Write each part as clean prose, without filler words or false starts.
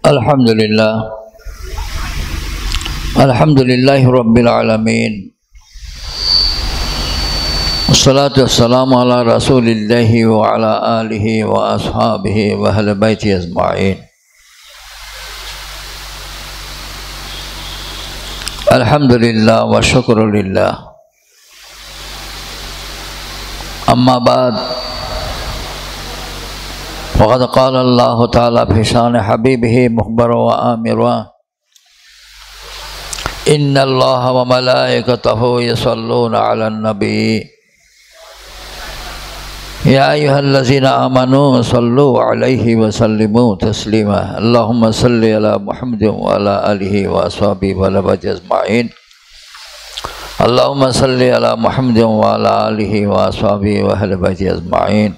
Alhamdulillah Rabbil Alamin. Wassalatu wassalamu ala rasulillahi wa ala alihi wa ashabihi wa ahli baiti ajma'in. Alhamdulillah wa syukrulillah. Amma ba'd. Waqad qala Allah Ta'ala fi sya'ni habibihi mukhbara wa amira. Inna Allah wa malaikatahu yusalluna 'alan nabi. Ya ayyuhallazina amanu sallu 'alaihi wa sallimu taslima. Allahumma salli ala Muhammadin wa ala alihi wa ashabihi wa labati ajma'in. Allahumma salli ala Muhammadin wa ala alihi wa ashabihi wa labati ajma'in.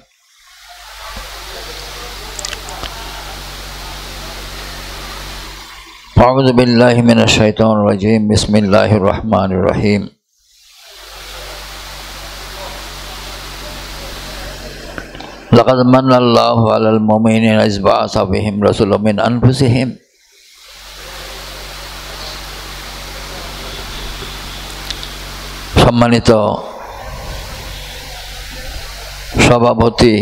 A'udzu billahi minasy syaithanir rajim. Bismillahirrahmanirrahim. Laqad manna Allahu 'alal mu'minina idz ba'atha fihim rasulan min anfusihim সম্মানিত সভাপতি,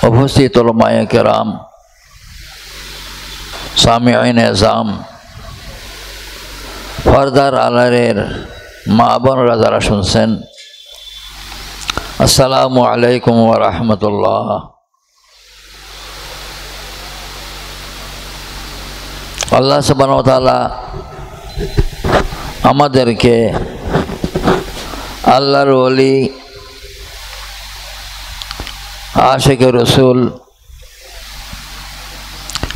উপস্থিত উলামায়ে কেরাম, সামিঈন এজাম, পর্দার আড়ালের মা বোনেরা যারা শুনছেন, আসসালামু আলাইকুম ওয়া রাহমাতুল্লাহ। আল্লাহ সুবহানাহু ওয়া তাআলা আমাদেরকে আল্লাহর ওলি, আশিক রাসূল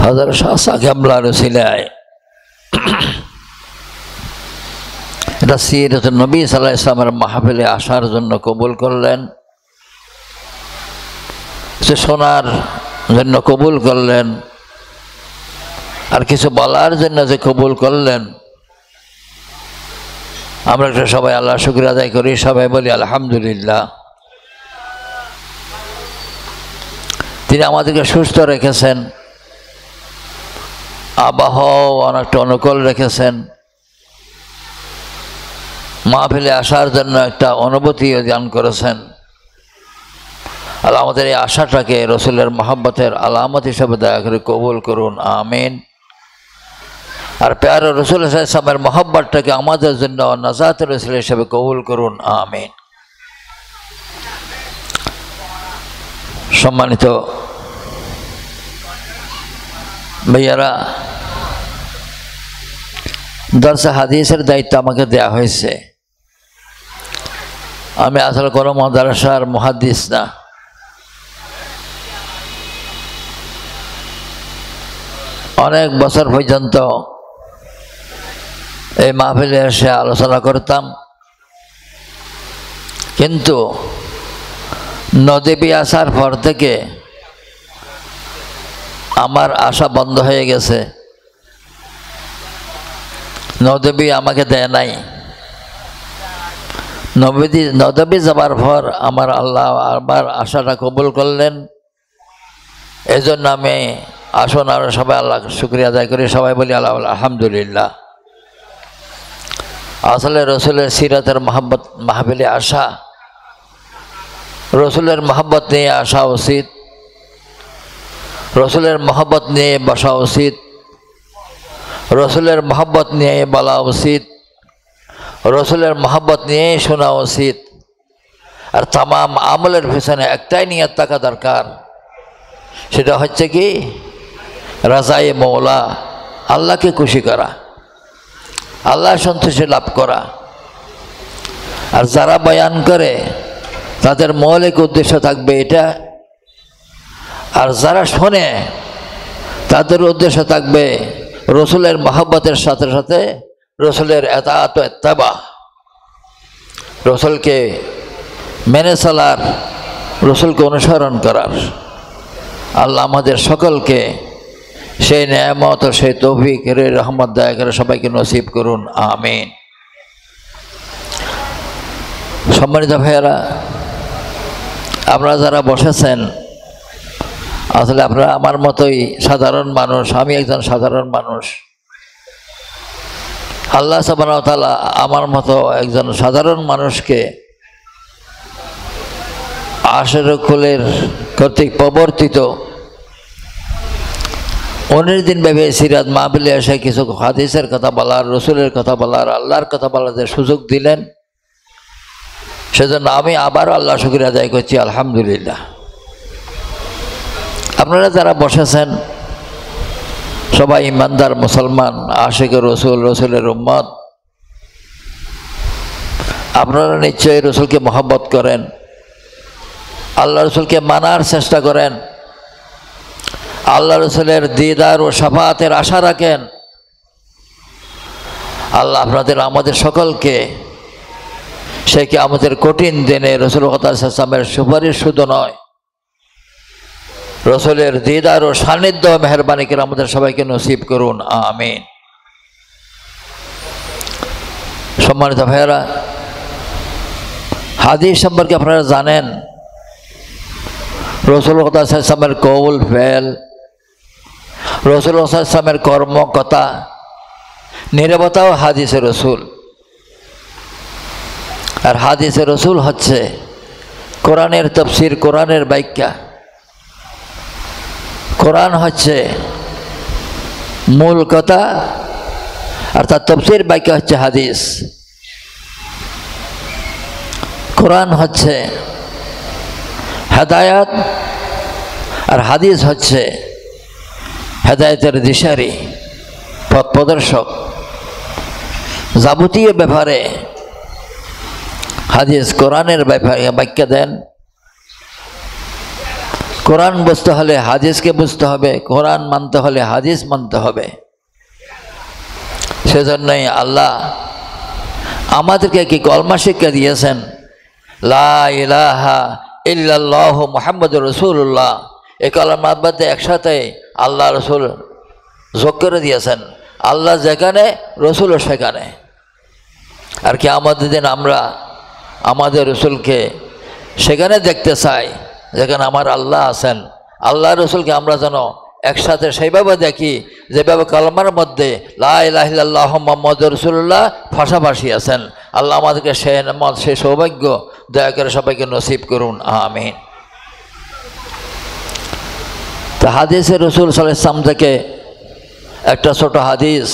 হযরত শাহ সাহেবুল্লাহর ওসিলায় এটা সিরাতুন নবী সাল্লাল্লাহু আলাইহি ওয়াসাল্লামের মাহফিলে আসার জন্য কবুল করলেন, সে শোনার জন্য কবুল করলেন, আর কিছু বলার জন্য যে কবুল করলেন। আমরা একটা সবাই আল্লাহ শুকরিয়া আদায় করি, সবাই বলি আলহামদুলিল্লাহ। তিনি আমাদেরকে সুস্থ রেখেছেন, আবহাওয়া অনেকটা অনুকূল রেখেছেন, মাহফিলে আসার জন্য একটা অনুভূতিও দান করেছেন। আল্লাহ আমাদের এই আশাটাকে রসুলের মহব্বতের আলামত হিসাবে দয়া করে কবুল করুন, আমিন। আর প্যারা রসুল সাল্লামের মহব্বতটাকে আমাদের জন্য নাজাতের রসুল হিসাবে কবুল করুন, আমিন। সম্মানিত ভাইয়ারা, দরসে হাদিসের দায়িত্ব আমাকে দেয়া হয়েছে। আমি আসলে কোনো মাদ্রাসার মুহাদ্দিস না। অনেক বছর পর্যন্ত এই মাহফিলে এসে আলোচনা করতাম, কিন্তু নদী আসার পর থেকে আমার আশা বন্ধ হয়ে গেছে। নদী আমাকে দেয় নাই। নদী যাবার পর আমার আল্লাহ আমার আশাটা কবুল করলেন। এই জন্য আমি আসুন আর সবাই আল্লাহ শুকরিয়া আদায় করি, সবাই বলি আল্লাহ আলহামদুলিল্লাহ। আসলে রসুলের সিরাতের মহব্বত মাহফিলে আসা, রসুলের মহব্বত নিয়ে আসা উচিত, রসুলের মহব্বত নিয়ে বসা উচিত, রসুলের মহব্বত নিয়ে বলা উচিত, রসুলের মহব্বত নিয়ে শোনা উচিত। আর তামাম আমলের পিছনে একটাই নিয়ত থাকা দরকার, সেটা হচ্ছে কি রাজায়ে মওলা, আল্লাহকে খুশি করা, আল্লাহ সন্তুষ্টি লাভ করা। আর যারা বয়ান করে তাদের মৌলিক উদ্দেশ্য থাকবে এটা, আর যারা শোনে তাদের উদ্দেশ্য থাকবে রসুলের মহব্বতের সাথে সাথে রসুলের এতাআত ও ইত্তেবা, রসুলকে মেনে চলার, রসুলকে অনুসরণ করার। আল্লাহ আমাদের সকলকে সেই নেয়ামত ও সেই তৌফিক রহমত দয়া করে সবাইকে নসিব করুন, আমিন। সম্মানিত ভাইয়েরা, আপনারা যারা বসেছেন, আসলে আপনারা আমার মতোই সাধারণ মানুষ, আমি একজন সাধারণ মানুষ। আল্লাহ সুবহানাহু ওয়া তাআলা আমার মতো একজন সাধারণ মানুষকে আশারুল কুলের কর্তৃক প্রবর্তিত 19 দিন ব্যাপী সিরাত মাহফিলে এসে কিছু হাদিসের কথা বলার, রসুলের কথা বলার, আল্লাহর কথা বলার যে সুযোগ দিলেন, সেজন্য আমি আবার আল্লাহ শুকরিয়া আদায় করছি, আলহামদুলিল্লাহ। আপনারা যারা বসেছেন সবাই ইমানদার মুসলমান, আশিক রসুল, রসুলের উম্মত। আপনারা নিশ্চয়ই রসুলকে মহব্বত করেন, আল্লাহ রসুলকে মানার চেষ্টা করেন, আল্লাহ রসুলের দিদার ও শাফাতের আশা রাখেন। আল্লাহ আপনাদের আমাদের সকলকে সে কি আমাদের কঠিন দিনে রসুল সাল্লামের সুপারিশ শুধু নয়, রসুলের দিদার ও সান্নিধ্য মেহরবানি করে আমাদের সবাইকে নসিব করুন, আমিন। সম্মানিত ভাইয়েরা, হাদিস সম্পর্কে আপনারা জানেন রসুল সাল্লামের কৌল ফেল, রসুল সাল্লামের কর্ম কথা, নীরবতাও হাদিসে রসুল। আর হাদিসে রসুল হচ্ছে কোরআনের তাফসীর, কোরআনের ব্যাখ্যা। কোরআন হচ্ছে মূল কথা, আর তার তাফসীর ব্যাখ্যা হচ্ছে হাদিস। কোরআন হচ্ছে হেদায়াত, আর হাদিস হচ্ছে হেদায়েতের দিশারি, পথ প্রদর্শক। যাবতীয় ব্যাপারে হাদিস কোরআনের ব্যাখ্যা দেন। কোরআন বুঝতে হলে হাদিসকে বুঝতে হবে, কোরআন মানতে হলে হাদিস মানতে হবে। সেজন্যই আল্লাহ আমাদেরকে কি কলমা শিক্ষা দিয়েছেন, লা ইলাহা ইল্লাল্লাহু মুহাম্মাদুর রাসূলুল্লাহ। এই কলমার মধ্যে একসাথে আল্লাহ রসুল যোগ করে দিয়েছেন। আল্লাহ যেখানে, রসুলও সেখানে। আর কি আমাদের দিন আমরা আমাদের রসুলকে সেখানে দেখতে চাই যেখানে আমার আল্লাহ আছেন। আল্লাহ রসুলকে আমরা যেন একসাথে সেইভাবে দেখি যেভাবে কলমার মধ্যে লা ইলাহা ইল্লাল্লাহু মুহাম্মাদুর রাসূলুল্লাহ পাশাপাশি আছেন। আল্লাহ আমাদেরকে সে সৌভাগ্য দয়া করে সবাইকে নসিব করুন, আমিন। তো হাদিসে রসুল সাল্লাল্লাহু আলাইহি ওয়াসাল্লাম থেকে একটা ছোট হাদিস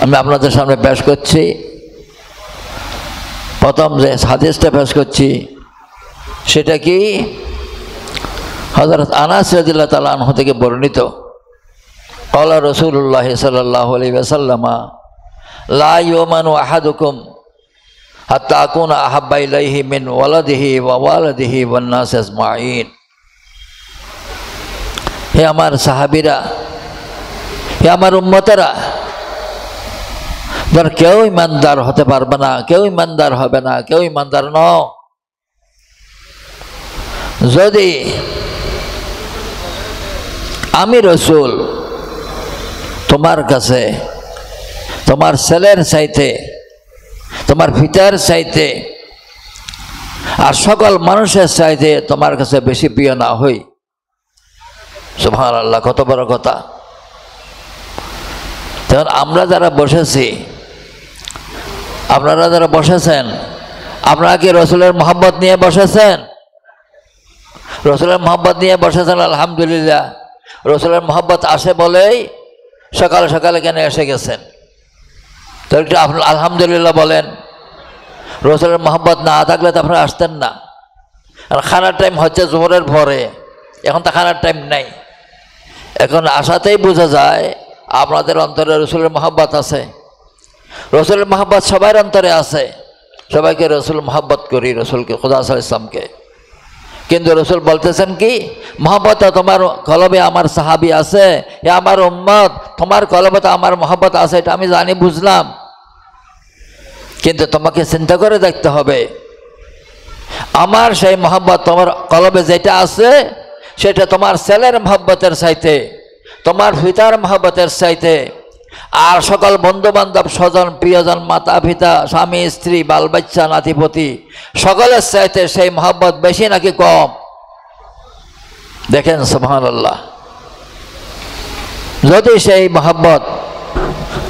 আমি আপনাদের সামনে পেশ করছি। প্রথম যে হাদিসটা পেশ করছি সেটা কি হযরত আনাস রাদিয়াল্লাহু তাআলা আনহু থেকে বর্ণিত। ক্বালা রাসূলুল্লাহ সাল্লাল্লাহু আলাইহি ওয়াসাল্লাম লা ইউমানু আহাদুকুম হাত্তা আকুনা আহাব্বা ইলাইহি মিন ওয়ালাদিহি ওয়া ওয়ালাদিহি ওয়ান নাস আজমাইন। হে আমার সাহাবীরা, হে আমার উম্মতেরা, ধর কেউ ইমানদার হতে পারবে না, কেউ ইমানদার হবে না, কেউ ইমানদার নয় যদি আমি রসুল তোমার কাছে তোমার ছেলের চাইতে, তোমার পিতার চাইতে, আর সকল মানুষের চাইতে তোমার কাছে বেশি প্রিয় না হই। সুবহানাল্লাহ, কত বড় কথা। তখন আমরা যারা বসেছি, আপনারা যারা বসেছেন, আপনারা কি রসুলের মহব্বত নিয়ে বসেছেন? রসুলের মহব্বত নিয়ে বসেছেন, আলহামদুলিল্লাহ। রসুলের মহব্বত আসে বলেই সকালে সকালে কেন এসে গেছেন, তো একটু আপনার আলহামদুলিল্লাহ বলেন। রসুলের মহব্বত না থাকলে তো আপনারা আসতেন না। আর খানার টাইম হচ্ছে জোহরের পরে, এখন তো খানার টাইম নাই। এখন আসাতেই বোঝা যায় আপনাদের অন্তরে রসুলের মহব্বত আছে। রসুলের মহব্বত সবার অন্তরে আছে, সবাইকে রসুল মহব্বত করি, রসুলকে, খুদা সাল্লাল্লাহু আলাইহি ওয়াসাল্লামকে। কিন্তু রসুল বলতেছেন কি, মহব্বত তোমার কলবে আমার সাহাবী আছে, এ আমার উম্মত, তোমার কলবে তো আমার মহব্বত আছে, এটা আমি জানি, বুঝলাম। কিন্তু তোমাকে চিন্তা করে দেখতে হবে, আমার সেই মহব্বত তোমার কলবে যেটা আছে সেটা তোমার ছেলের মহব্বতের চাইতে, তোমার পিতার মহব্বতের চাইতে, আর সকল বন্ধু বান্ধব, স্বজন, প্রিয়জন, মাতা পিতা, স্বামী স্ত্রী, বাল বাচ্চা, নাতিপতি, সকলের চাইতে সেই মহব্বত বেশি নাকি কম? দেখেন সুবহানাল্লাহ, যদি সেই মহব্বত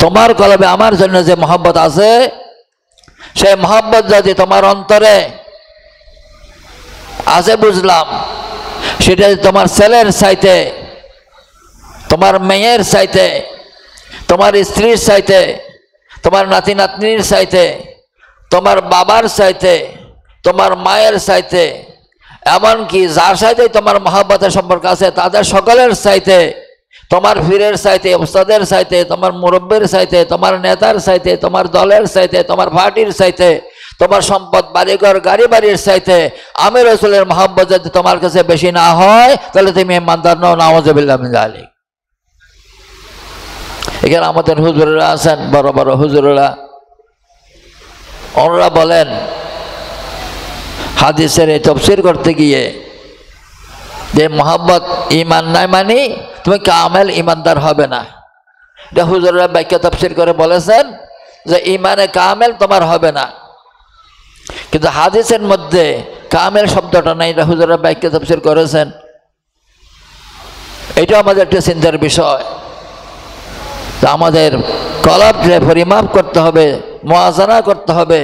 তোমার কলবে আমার জন্য যে মহব্বত আছে, সেই মহব্বত যদি তোমার অন্তরে আছে বুঝলাম, সেটা তোমার ছেলের চাইতে, তোমার মেয়ের চাইতে, তোমার স্ত্রীর চাইতে, তোমার নাতি নাতনির চাইতে, তোমার বাবার চাইতে, তোমার মায়ের চাইতে, এমনকি যার সাথে তোমার মহব্বতের সম্পর্ক আছে তাদের সকলের চাইতে, তোমার পীরের চাইতে, ওস্তাদের চাইতে, তোমার মুরব্বীর চাইতে, তোমার নেতার চাইতে, তোমার দলের চাইতে, তোমার পার্টির চাইতে, তোমার সম্পদ বাড়িঘর গাড়ি বাড়ির চাইতে আমি রাসূলের মহব্বত যদি তোমার কাছে বেশি না হয়, তাহলে তুমি ইমানদার নও। নাউযুবিল্লাহ মিন যালিক। এখানে আমাদের হুজুরেরা আছেন, বড় বড় হুজুরেরা, ওনারা বলেন হাদিসের এই তাফসীর করতে গিয়ে যে মহব্বত ঈমান নাই মানে তুমি কামেল ঈমানদার হবে না। এটা হুজুরেরা ব্যাখ্যা তাফসীর করে বলেছেন যে ঈমানে কামেল তোমার হবে না, কিন্তু হাদিসের মধ্যে কামেল শব্দটা নাই। এটা হুজুরেরা ব্যাখ্যা তাফসীর করেছেন। এটা আমাদের একটা চিন্তার বিষয়। আমাদের কলবকে পরিমাপ করতে হবে, মুওয়াজানা করতে হবে,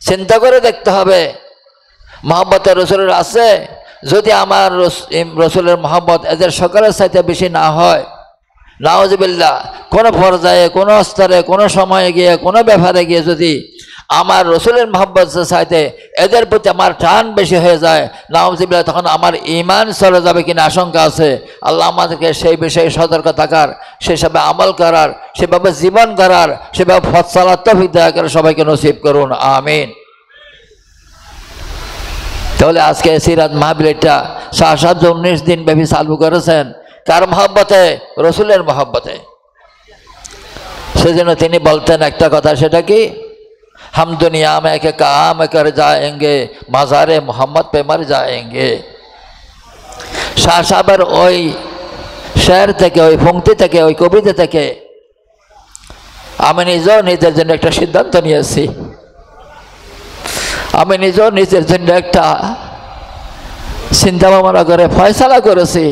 চিন্তা করে দেখতে হবে মহব্বতের রসুলের আছে, যদি আমার রসুলের মহব্বত এদের সকলের চাইতে বেশি না হয়, নাউযুবিল্লাহ, কোনো পর্যায়ে, কোনো স্তরে, কোনো সময়ে গিয়ে, কোনো ব্যাপারে গিয়ে যদি আমার রসুলের মহব্বত চাইতে এদের প্রতি আমার টান বেশি হয়ে যায়, নাউযুবিল্লাহ, তখন আমার ঈমান চলে যাবে কিনা আশঙ্কা আছে। আল্লাহ আমাদেরকে সেই বিষয়ে সতর্ক থাকার, সেভাবে আমল করার, সেভাবে জীবন করার, সেভাবে পথ চলার তৌফিক দয়া করে সবাইকে নসিব করুন, আমিন। তাহলে আজকে সিরাত মাহফিলটা 19 দিন ব্যাপী চালু করেছেন কার মহব্বতে? রসুলের মহব্বতে। সেজন্য তিনি বলতেন একটা কথা, সেটা কি? हम दुनिया में के काम कर जाएंगे, मज़ारे मोहम्मद पे मर जाएंगे। শাহ সাহেবের ওই শের থেকে, ওই পংক্তি থেকে, ওই কবিতা থেকে আমি নিজেও নিজের জন্য একটা সিদ্ধান্ত নিয়েছি। আমি নিজেও নিজের জন্য একটা চিন্তা ভাবনা করে ফয়সালা করেছি,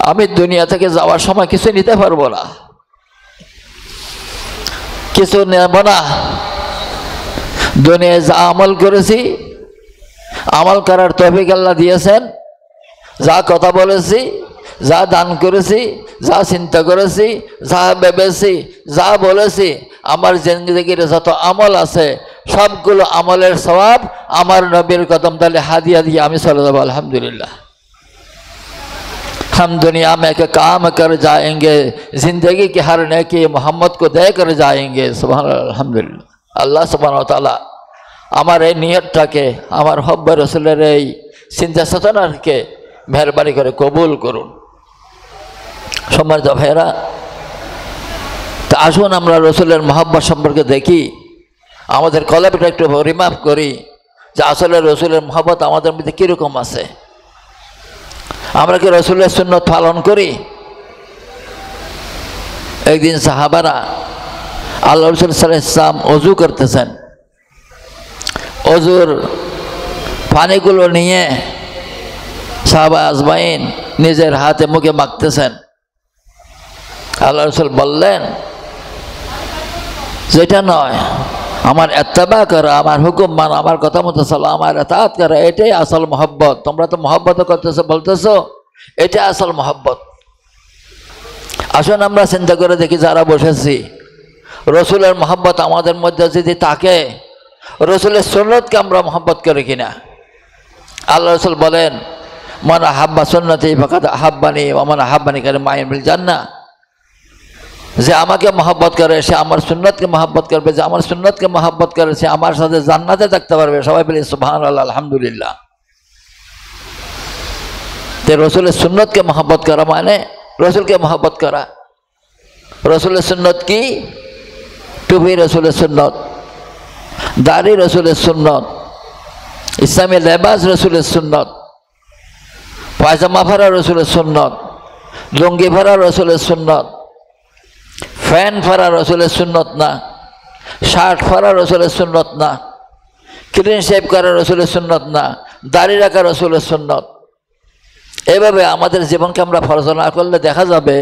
আমি দুনিয়া থেকে যাওয়ার সময় কিছু নিতে পারবো না, কিছু নেব না। দুনিয়ায় যা আমল করেছি, আমল করার তৌফিক আল্লাহ দিয়েছেন, যা কথা বলেছি, যা দান করেছি, যা চিন্তা করেছি, যা ভেবেছি, যা বলেছি, আমার জিন্দেগির যত আমল আছে সবগুলো আমলের সওয়াব আমার নবীর কদম তলে হাদিয়া দিয়ে আমি চলে যাবো, আলহামদুলিল্লাহ। हम दुनिया में के काम कर जाएंगे, जिंदगी के हर नेकी मोहम्मद को दे कर जाएंगे। सुभान अल्हम्दुलिल्लाह। আল্লাহ সুবহানাহু ওয়া তাআলা আমার এই নিয়তটাকে, আমার হব্বে রসুলের এই চিন্তা চেতনাকে মেহরবানি করে কবুল করুন। সম্মানিত ভাইয়েরা, তা আসুন আমরা রসুলের মহব্বত সম্পর্কে দেখি, আমাদের কলবটা একটু পরিমাপ করি যে আসলে রসুলের মহব্বত আমাদের মধ্যে কীরকম আছে। আমরা কি রসুলের সুন্নত পালন করি? একদিন সাহাবারা আল্লাহ রসুল সাল্লাল্লাহু আলাইহি ওয়াসাল্লাম অজু করতেছেন, অজুর পানিগুলো নিয়ে সাহাবা আজমাইন নিজের হাতে মুখে মাখতেছেন। আল্লাহ রসুল বললেন, যেটা নয়, আমার ইত্তেবা করা, আমার হুকুম মানা, আমার কথা মতো চলো, আমার ইতাআত করা, এটাই আসল মহব্বত। তোমরা তো মহব্বত করতেছো, বলতেছো এটা আসল মহব্বত। আসুন আমরা চিন্তা করে দেখি, যারা বসেছি, রসুলের মহব্বত আমাদের মধ্যে যদি থাকে, রসুলের সুন্নতকে আমরা মহব্বত করি কিনা। আল্লাহ রসুল বলেন, মান আহাব্বা সুন্নতি ফাকাদ আহাব্বানি ওয়া মান আহাব্বানি কানা মা'ই ফিল জান্নাহ। যে আমাকে মহব্বত করে সে আমার সুন্নতকে মহব্বত করবে, যে আমার সুন্নতকে মহব্বত করে সে আমার সাথে জান্নাতে থাকতে পারবে। সবাই বলি সুবহানাল্লাহ, আলহামদুলিল্লাহ। তে রসুলের সুন্নতকে মহব্বত করা মানে রসুলকে মহব্বত করা। রসুলের সুন্নত কি? টুপি রসুলের সুন্নত, দাড়ি রসুলের সুন্নত, ইসলামী লেবাস রসুলের সুন্নত, পায়জামা পরা রসুলের সুন্নত, লুঙ্গি পরা রসুলের সুন্নত, ফ্যান পরা রসুলের সুন্নত না, শার্ট পরা রসুলের সুন্নত না, ক্লিন শেভ করা রসুলের সুন্নত না, দাড়ি রাখা রসুলের সুন্নত। এইভাবে আমাদের জীবনকে আমরা ফরজনা করলে দেখা যাবে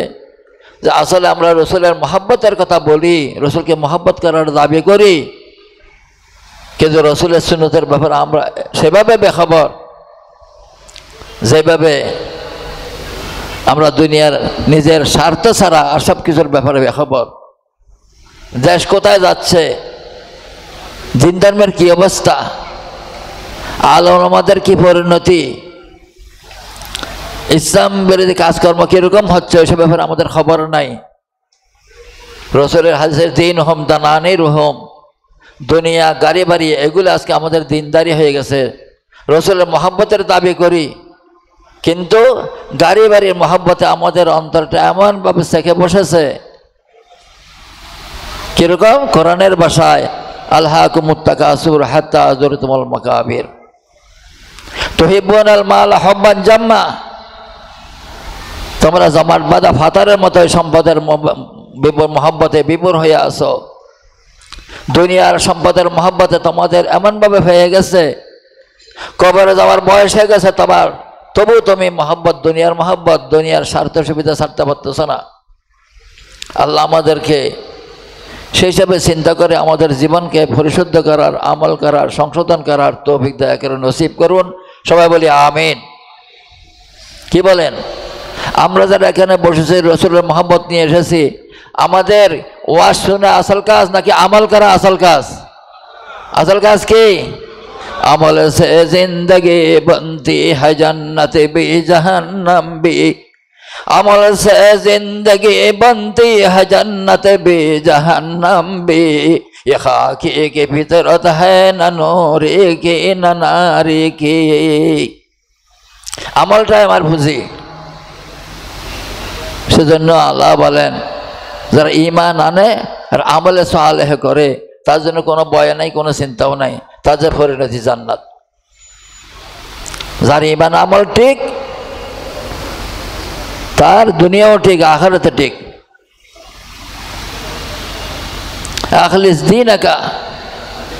যে আসলে আমরা রসুলের মহব্বতের কথা বলি, রসুলকে মহব্বত করার দাবি করি, কিন্তু রসুলের সুন্নতের ব্যাপারে আমরা সেভাবে বেখবর যেভাবে আমরা দুনিয়ার নিজের স্বার্থ ছাড়া আর সব কিছুর ব্যাপারে বেখবর। দেশ কোথায় যাচ্ছে, দিন ধর্মের কী অবস্থা, আলেমাদের কি পরিণতি, ইসলাম বিরোধী কাজকর্ম কীরকম হচ্ছে, ওইসব ব্যাপারে আমাদের খবর নাই। রসুলের হাদিসের দিন হোম দানানি রুহম, দুনিয়া গাড়ি বাড়ি এগুলো আজকে আমাদের দিনদারি হয়ে গেছে। রসুলের মহব্বতের দাবি করি, কিন্তু গাড়ি বাড়ির মহব্বতে আমাদের অন্তরটা এমনভাবে সেঁকে বসেছে, কীরকম? কোরআনের ভাষায় আলহাকুমুত তাকাসুর হাত্তা যুরতুমুল মাকাবির তুহিব্বুনাল মাল হুব্বান জাম্মা, তোমরা জমাট বাঁধা ফাতারের মতো সম্পদের মহব্বতে বিভোর হয়ে আসো। দুনিয়ার সম্পদের মহব্বতে তোমাদের এমনভাবে হয়ে গেছে, কবরে যাওয়ার বয়স হয়ে গেছে তোমার, তবু তুমি মহব্বত, দুনিয়ার মহব্বত, দুনিয়ার স্বার্থ সুবিধা ছাড়তে পারতেছ না। আল্লাহ আমাদেরকে সেই হিসাবে চিন্তা করে আমাদের জীবনকে পরিশুদ্ধ করার, আমল করার, সংশোধন করার তৌফিক দয়া করে নসিব করুন। সবাই বলি আমিন। কি বলেন? আমরা যারা এখানে বসেছি রসুলের মহব্বত নিয়ে এসেছি, আমাদের ওয়াজ শুনে আসল কাজ নাকি আমল করা আসল কাজ? আসল কাজ কি? আমল সে জিন্দগি বনতি है जन्नत भी जहन्नम भी, अमल से जिंदगी बनती है जन्नत भी जहन्नम भी, ये खाकी की फितरत है न नूरी की न नारी की। আমলটাই আমার পুঁজি। সেজন্য আল্লাহ বলেন যারা ঈমান আনে আর আমলে সালেহ করে তার জন্য কোনো ভয় নাই, কোনো চিন্তাও নাই, তাদের পরিণতি জান্নাত। যার ঈমান আমল ঠিক তার দুনিয়াও ঠিক, আখিরাতে ঠিক। আখলিস দীনাকা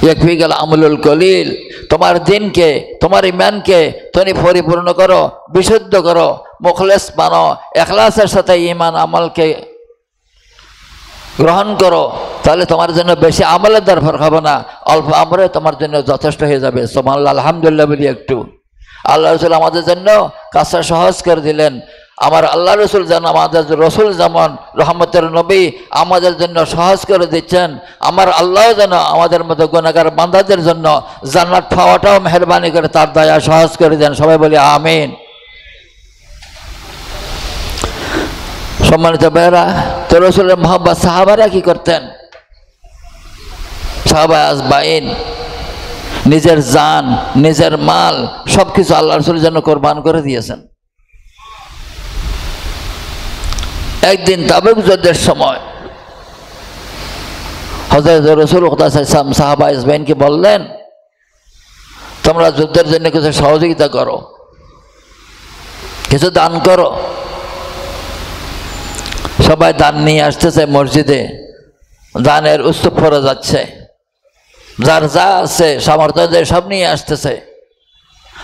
ইয়াকফিকাল আমলুল কলিল, তোমার দিনকে, তোমার ঈমানকে তুমি পরিপূর্ণ করো, বিশুদ্ধ করো, মুখলেস বানো, ইখলাসের সাথে ঈমান আমলকে গ্রহণ করো, তাহলে তোমার জন্য বেশি আমলের দরকার হবে না, অল্প আমলে তোমার জন্য যথেষ্ট হয়ে যাবে। সুবহানাল্লাহ, আলহামদুলিল্লাহ বলি একটু। আল্লাহ রসুল আমাদের জন্য কাজটা সহজ করে দিলেন। আমার আল্লাহ রসুল যেন, আমাদের রসুল যেমন রহমতের নবী আমাদের জন্য সহজ করে দিচ্ছেন, আমার আল্লাহ যেন আমাদের মতো গুনাহগার বান্দাদের জন্য জান্নাত পাওয়াটাও মেহরবানি করে তার দয়া সহজ করে দেন। সবাই বলি আমিন। সম্মানিত ভাইরা, তো রসুলের মহব্বত সাহাবারা কি করতেন? সাহাবা আজমাইন নিজের জান, নিজের মাল সব কিছু আল্লাহ রসুলের জন্য কোরবান করে দিয়েছেন। একদিন তাবুক যুদ্ধের সময় হযরত রাসূল সাহাবা আজমাইনকে বললেন, তোমরা যুদ্ধের জন্য কিছু সহযোগিতা করো, কিছু দান করো। সবাই দান নিয়ে আসতেছে মসজিদে, দানের উৎসব পড়ে যাচ্ছে, যার যা আছে সামর্থ্য সব নিয়ে আসতেছে।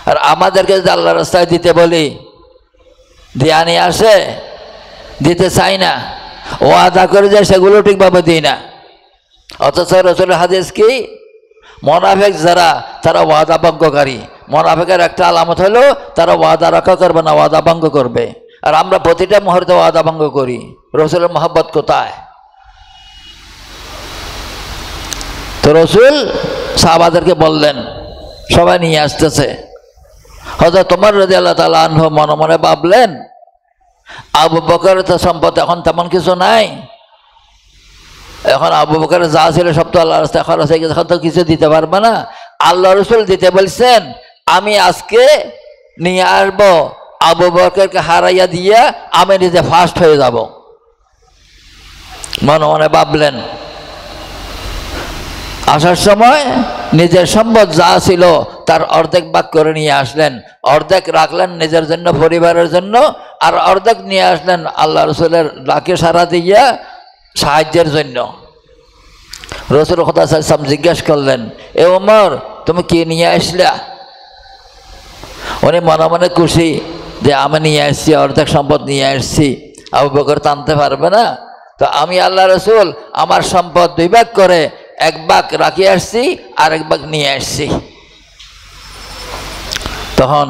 আর আমাদেরকে যদি আল্লাহ রাস্তায় দিতে বলি, দিয়া নিয়ে আসে, দিতে চাই না, ও আদা করে যায় সেগুলো ঠিকভাবে দিই না। অথচ রাসূলের হাদিস কি? মুনাফিক যারা, তারা ওয়াদা ভঙ্গকারী। মুনাফিকের একটা আলামত হলো তারা ওয়াদা রক্ষা করবে না, ওয়াদা ভঙ্গ করবে। আর আমরা প্রতিটা মুহূর্তে ওয়াদা ভঙ্গ করি। রসুলের মহব্বত কোথায়? তো রসুল সাহাবাদেরকে বললেন, সবাই নিয়ে আসতেছে। হযরত ওমর রাদিয়াল্লাহু তাআলা আনহু মনে মনে ভাবলেন, আবু বকরের তো সম্পদ এখন তেমন কিছু নাই, এখন আবু বকরের যা ছিল সব তো আল্লাহর রাস্তায় খরচ হয়ে গেছে, এখন তো কিছু দিতে পারবে না। আল্লাহ রসুল দিতে বলছেন, আমি আজকে নিয়ে আসবো, আবু বকরকে হারাইয়া দিয়ে আমি নিজে ফার্স্ট হয়ে যাব। মনে মনে ভাবলেন। আসার সময় নিজের সম্পদ যা ছিল তার অর্ধেক ভাগ করে নিয়ে আসলেন, অর্ধেক রাখলেন নিজের জন্য, পরিবারের জন্য, আর অর্ধেক নিয়ে আসলেন আল্লাহ রসুলের ডাকে সাড়া দিয়া সাহায্যের জন্য। রসুল খোদা সাল্লাম জিজ্ঞেস করলেন, এ ওমর তুমি কি নিয়ে আসলা? উনি মনে মনে খুশি, যে আমি নিয়ে আসছি, অর্ধেক সম্পদ নিয়ে আসছি, আবু বকর টানতে পারবে না। তো আমি আল্লাহ রসুল আমার সম্পদ 2 ভাগ করে 1 ভাগ রাখি আসছি, আর 1 ভাগ নিয়ে আসছি। তখন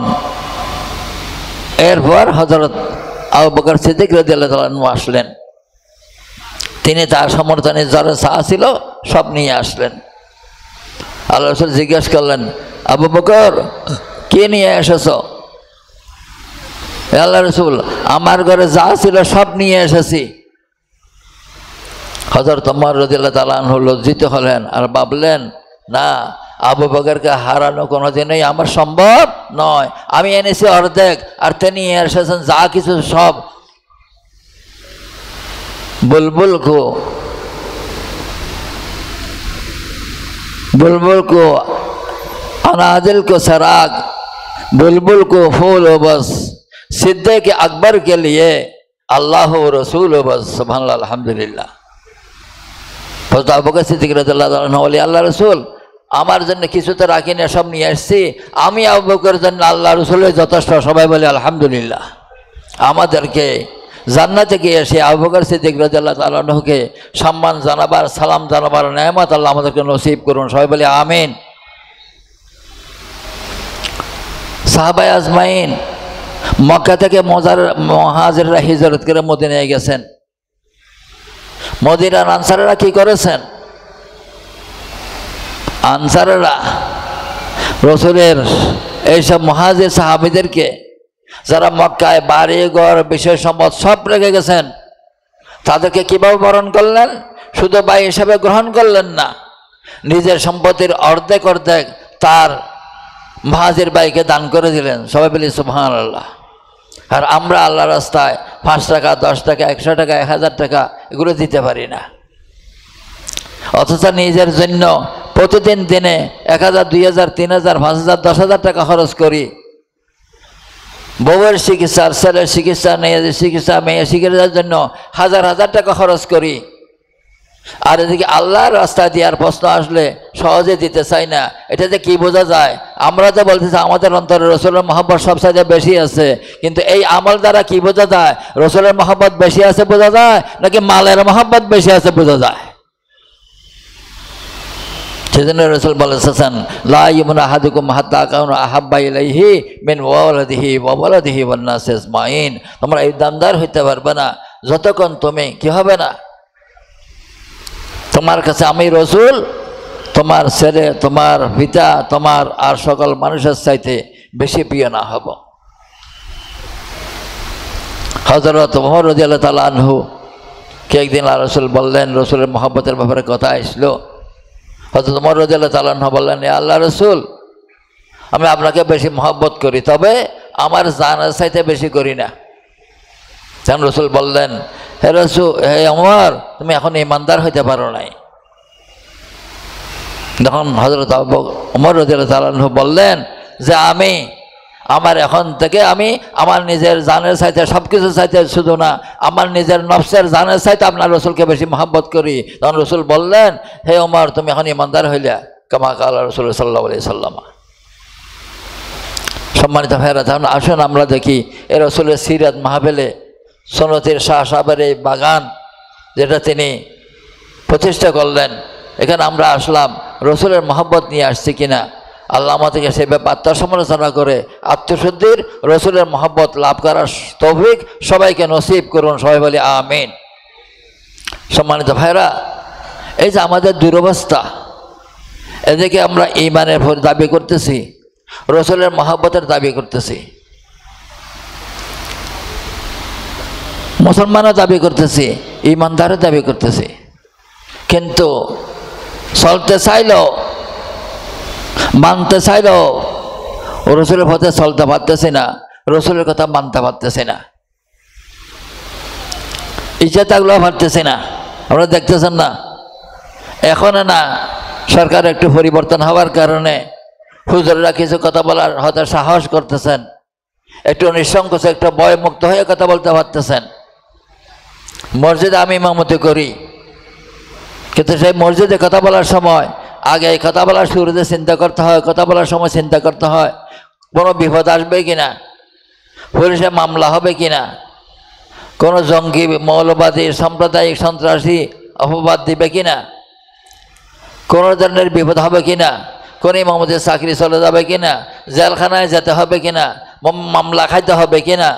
এরপর হযরত আবু বকর সিদ্দিক রাদিয়াল্লাহু তাআলা আনহু আসলেন। তিনি তার সমর্থনে যারা চা ছিল সব নিয়ে আসলেন। আল্লাহ রসুল জিজ্ঞেস করলেন, আবু বকর কে নিয়ে এসেছ? আল্লাহ রসুল, আমার ঘরে যা ছিল সব নিয়ে এসেছি। হযরত ওমর রাদিয়াল্লাহু তাআলা আনহু লজ্জিত হলেন আর ভাবলেন, না, আবু বকরকে হারানো কোনোদিনই আমার সম্ভব নয়। আমি এনেছি অর্ধেক, আর তিনি এসেছেন যা কিছু সব। बुलबुल को अनादिल को सराग, बुलबुल को फूल व बस, सिद्दीक के अकबर के लिए अल्लाह व रसूल व बस। सुभानअल्लाह, अल्हम्दुलिल्लाह। হযরত আবু বকর সিদ্দিক রাদিয়াল্লাহু তাআলা আনহু বলে, আল্লাহ রাসূল আমার জন্য কিছু তো রাখিনি, সব নিয়ে আসছি। আমি আবু বকরের জন্য আল্লাহ রাসূলের যথেষ্ট। সবাই বলে আলহামদুলিল্লাহ। আমাদেরকে জান্নাতে গিয়ে এসে আবু বকর সিদ্দিক রাদিয়াল্লাহু তাআলা আনহুকে সম্মান জানাবার, সালাম জানাবার নেয়ামত আল্লাহ আমাদেরকে নসিব করুন। সবাই বলে আমিন। সাহাবায়ে আজমাইন মক্কা থেকে মুহাজিররা হিজরত করে মদিনায় গেছেন। মদিনার আনসারেরা কি করেছেন? আনসারেরা রসুলের এইসব মুহাজির সাহাবীদেরকে, যারা মক্কায় বাড়ি ঘর বিষয় সম্পদ সব রেখে গেছেন, তাদেরকে কিভাবে বরণ করলেন? শুধু ভাই হিসাবে গ্রহণ করলেন না, নিজের সম্পত্তির অর্ধেক অর্ধেক তার মুহাজির ভাইকে দান করে দিলেন। সবাই বলি সুবহানাল্লাহ। আর আমরা আল্লাহ রাস্তায় 5 টাকা, 10 টাকা, 100 টাকা, 1000 টাকা এগুলো দিতে পারি না, অথচ নিজের জন্য প্রতিদিন দিনে 1000, 2000, 3000, 5000, 10,000 টাকা খরচ করি। বউয়ের চিকিৎসা, ছেলের চিকিৎসা, মেয়েদের চিকিৎসা, মেয়ের চিকিৎসার জন্য হাজার হাজার টাকা খরচ করি। আর এদিকে আল্লাহর রাস্তা দেওয়ার প্রশ্ন আসলে সহজে দিতে চাই না। এটাতে কি বোঝা যায়? আমরা তো বলতেছি আমাদের অন্তরে রসুলের মহব্বত সবচাইতে বেশি আছে, কিন্তু এই আমল দ্বারা কি বোঝা যায়? রসুলের মহব্বত বেশি আছে বোঝা যায়, নাকি মালের মহব্বত বেশি আছে বোঝা যায়? সেজন্য রসুল বলেছেন, লা ইউমিনু আহাদুকুম হাত্তা আকুনা আহাব্বা ইলাইহি মিন ওয়ালাদিহি ওয়া ওয়ালাদিহি ওয়ান নাসি আজমাইন। তোমরা ইমানদার হইতে পারবে না যতক্ষণ তুমি কি হবে না, তোমার কাছে আমি রসুল, তোমার ছেলে, তোমার পিতা, তোমার আর সকল মানুষের চাইতে বেশি প্রিয় না হব। হযরত ওমর রাদিয়াল্লাহু তাআলা আনহু কে একদিন রসুল বললেন, রসুলের মহব্বতের ব্যাপারে কথা আসলো। হযরত ওমর রাদিয়াল্লাহু তাআলা আনহু বললেন, হে আল্লাহ রসুল, আমি আপনাকে বেশি মহব্বত করি, তবে আমার জানের চাইতে বেশি করি না। তখন রসুল বললেন, হে রসুল, হে ওমর, তুমি এখন ইমানদার হইতে পারো নাই। তখন হযরত ওমর রাদিয়াল্লাহু তাআলা আনহু বললেন যে আমার এখন থেকে আমি আমার নিজের জানের চাইতে, সব কিছু চাইতে, শুধু না আমার নিজের নফসের জানের চাইতে আপনার রসুলকে বেশি মহব্বত করি। তখন রসুল বললেন, হে ওমর, তুমি এখন ইমানদার হইলা, কামা কালা রাসূলুল্লাহ সাল্লাল্লাহু আলাইহি সাল্লাম। সম্মানিত ভাইরা, তখন আসুন আমরা দেখি এ রসুলের সিরাত মাহফিলে সুন্নতের শাহ সাহেবের এই বাগান যেটা তিনি প্রতিষ্ঠা করলেন, এখানে আমরা আসলাম রসুলের মহব্বত নিয়ে আসছি কিনা। আল্লাহ আমাদেরকে সে ব্যাপারে আত্মসমালোচনা করে আত্মশুদ্ধির রসুলের মহব্বত লাভ করার তৌফিক সবাইকে নসিব করুন। সবাই বলি আমিন। সম্মানিত ভাইরা, এই যে আমাদের দুরবস্থা, এদিকে আমরা ঈমানের দাবি করতেছি, রসুলের মহব্বতের দাবি করতেছি, মুসলমানও দাবি করতেছি, ঈমানদারও দাবি করতেছি, কিন্তু চলতে চাইলেও, মানতে চাইলেও রসুলের পথে চলতে পারতেছি না, রসুলের কথা মানতে পারতেছি না, ইচ্ছা থাকলেও পারতেছি না। আপনারা দেখতেছেন না, এখন না সরকার একটু পরিবর্তন হওয়ার কারণে হুজুররা কিছু কথা বলার হয়তো সাহস করতেছেন, একটু নিঃসংকোচ, একটু ভয়মুক্ত হয়ে কথা বলতে পারতেছেন। মসজিদে আমি ইমামতি করি, কিন্তু সেই মসজিদে কথা বলার সময় আগে এই কথা বলার শুরুতে চিন্তা করতে হয়, কথা বলার সময় চিন্তা করতে হয় কোনো বিপদ আসবে কিনা। পুলিশে মামলা হবে কিনা, কোনো জঙ্গি মৌলবাদী সাম্প্রদায়িক সন্ত্রাসী অপবাদ দিবে কিনা, কোনো ধরনের বিপদ হবে কিনা, কোন ইমামতের চাকরি চলে যাবে কিনা, জেলখানায় যেতে হবে কিনা, মামলা খাইতে হবে কিনা,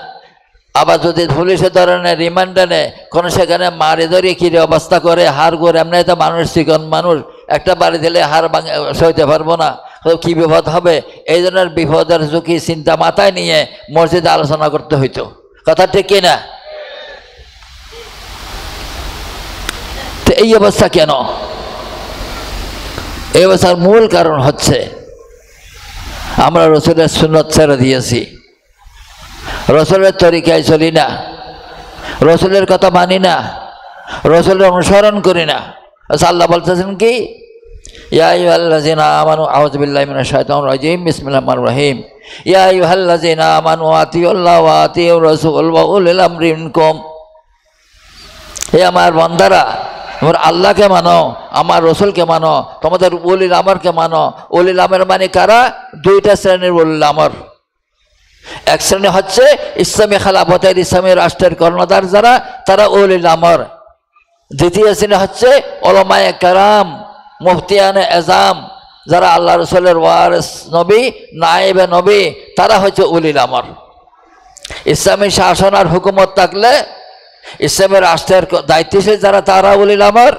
আবার যদি পুলিশের ধরনের রিমান্ডে নেয় কোনো সেখানে মারি ধরিয়ে কিরে অবস্থা করে হার করে, এমনি তো মানুষ চিকন মানুষ, একটা বাড়ি দিলে হার সইতে পারবো না, কি বিপদ হবে, এই ধরনের বিপদের ঝুঁকি চিন্তা মাথায় নিয়ে মসজিদে আলোচনা করতে হইতো। কথা ঠিক কিনা? তো এই অবস্থা কেন? এই অবস্থার মূল কারণ হচ্ছে আমরা রসুলের সুন্নত ছেড়ে দিয়েছি, রসুলের তরিকায় চলি না, রসুলের কথা মানি না, রসুলের অনুসরণ করি না। আল্লাহ বলতেছেন কি, ইয়া আইয়ুহাল্লাযীনা আমানু আউযু বিল্লাহি মিনাশ শাইতানির রাজীম বিসমিল্লাহির রহমানির রহিম ইয়া আইয়ুহাল্লাযীনা আমানু আতিউল্লাহ ওয়া আতিউর রাসূল ওয়া উলিল আমরি মিনকুম। হে আমার বান্দারা, তোমরা আল্লাহকে মানো, আমার রসুলকে মানো, তোমাদের উলিল আমরকে মানো। উলিল আমর মানে কারা? দুইটা শ্রেণীর উলিল আমর। এক শ্রেণী হচ্ছে ইসলামী খেলাফতের, ইসলামী রাষ্ট্রের কর্ণধার যারা, তারা উলিল আমর। দ্বিতীয় শ্রেণী হচ্ছে উলামায়ে কেরাম, মুফতিয়ানে এজাম, যারা আল্লাহ রসুলের ওয়ারিস নবী, নায়েবে নবী, তারা হচ্ছে উলিল আমর। ইসলামী শাসন আর হুকুমত থাকলে, ইসলামের রাষ্ট্রের দায়িত্বশীল যারা, তারা উলিল আমর।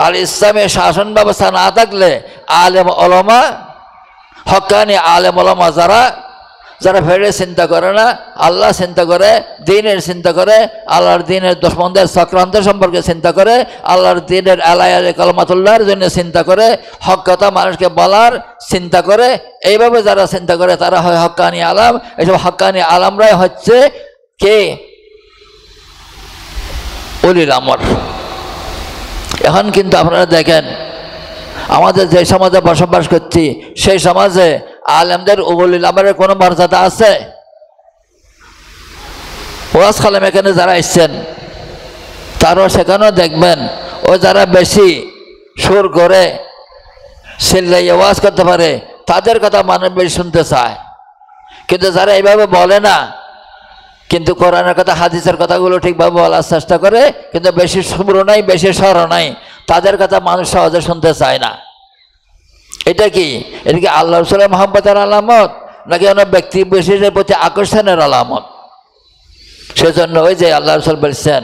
আর ইসলামী শাসন ব্যবস্থা না থাকলে আলেম ওলামা, হক্কানি আলেম ওলামা যারা, যারা ফেরে চিন্তা করে না, আল্লাহ চিন্তা করে, দিনের চিন্তা করে, আল্লাহর দিনের দুশমনদের চক্রান্ত সম্পর্কে চিন্তা করে, আল্লাহর দিনের আলাইয়ালে কালমাতুল্লাহর জন্য চিন্তা করে, হক কথা মানুষকে বলার চিন্তা করে, এইভাবে যারা চিন্তা করে তারা হয় হক্কানি আলাম। এইসব হক্কানি আলামরাই হচ্ছে কে? উলিল আমর। এখন কিন্তু আপনারা দেখেন, আমাদের যে সমাজে বসবাস করছি সেই সমাজে আলেমদের উলিল আমরের কোনো মর্যাদা আছে? ওয়াজ খালেম এখানে যারা এসছেন তারও সেখানেও দেখবেন, ও যারা বেশি সুর করে চিল্লাইয়ে ওয়াজ করতে পারে তাদের কথা মানুষ বেশি শুনতে চায়। কিন্তু যারা এইভাবে বলে না, কিন্তু কোরআনের কথা হাদিসের কথাগুলো ঠিকভাবে বলার চেষ্টা করে, কিন্তু বেশি সুর নাই, বেশি স্বর নাই, তাদের কথা মানুষ সহজে শুনতে চায় না। এটা কি? এটা কি আল্লাহ রসুলের মহব্বতের আলামত, নাকি অনেক ব্যক্তি বিশেষের প্রতি আকর্ষণের আলামত? সেজন্য ওই যে আল্লাহ রসুল বলছেন,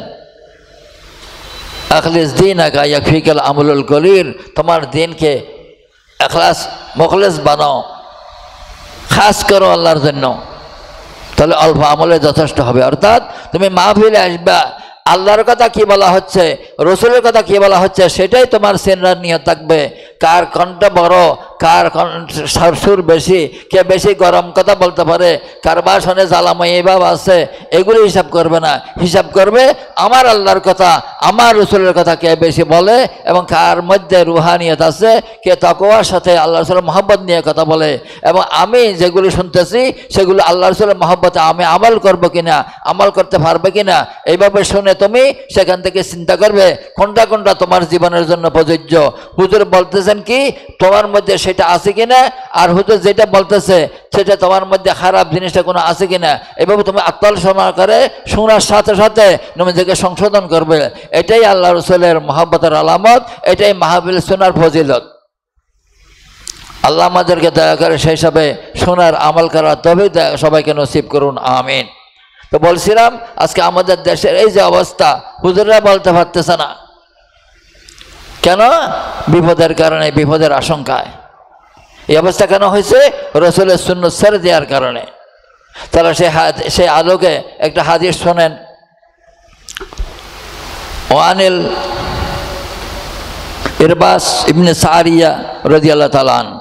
আখলিস দীনাকা ইয়াকফিকাল আমলুল কলিল, তোমার দিনকে এখলাস মুখলিস বানাও, খাস করো আল্লাহর জন্য, তাহলে অল্প আমলে যথেষ্ট হবে। অর্থাৎ তুমি মাহফিলে আসবা, আল্লাহর কথা কি বলা হচ্ছে, রসুলের কথা কি বলা হচ্ছে, সেটাই তোমার সিনরার নিয়ত থাকবে। কার কণ্ঠ বড়, কার সুর বেশি, কে বেশি গরম কথা বলতে পারে, কার বাসনে জ্বালাময়ী ভাব আছে, এগুলি হিসাব করবে না। হিসাব করবে আমার আল্লাহর কথা, আমার রসুলের কথা কে বেশি বলে, এবং কার মধ্যে রুহানিয়ত আছে, কে তাকওয়ার সাথে আল্লাহ রসুলের মহব্বত নিয়ে কথা বলে, এবং আমি যেগুলি শুনতেছি সেগুলো আল্লাহ রসুলের মহব্বতে আমি আমল করবো কিনা, আমল করতে পারবে কিনা, এইভাবে শুনে তুমি সেখান থেকে চিন্তা করবে কোনটা কোনটা তোমার জীবনের জন্য প্রযোজ্য। হুজুর বলতেছেন কি, তোমার মধ্যে সেটা আছে কিনা, আর হুজুর যেটা বলতেছে সেটা তোমার মধ্যে খারাপ জিনিসটা কোনো আছে কিনা, এভাবে তুমি আত্মসমালোচনা করে শোনার সাথে সাথে নিজেকে সংশোধন করবে। এটাই আল্লাহ রসুলের মহব্বতের আলামত, এটাই মাহফিল শোনার ফজিলত। আল্লাহ আমাদেরকে দয়া করে সেই হিসাবে শোনার আমল করার তবে সবাইকে নসিব করুন, আমিন। তো বলছিলাম, আজকে আমাদের দেশের এই যে অবস্থা, হুজুররা বলতে পারতেছে না কেন? বিপদের কারণে, বিপদের আশঙ্কায়। এই অবস্থা কেন হয়েছে? রসুলের সুন্নাত ছেড়ে দেওয়ার কারণে। তারা সেই আলোকে একটা হাদিস শোনেন, ওয়ানিল ইরবাস ইবনে সারিয়া রাদিয়াল্লাহু তাআলা আনহু,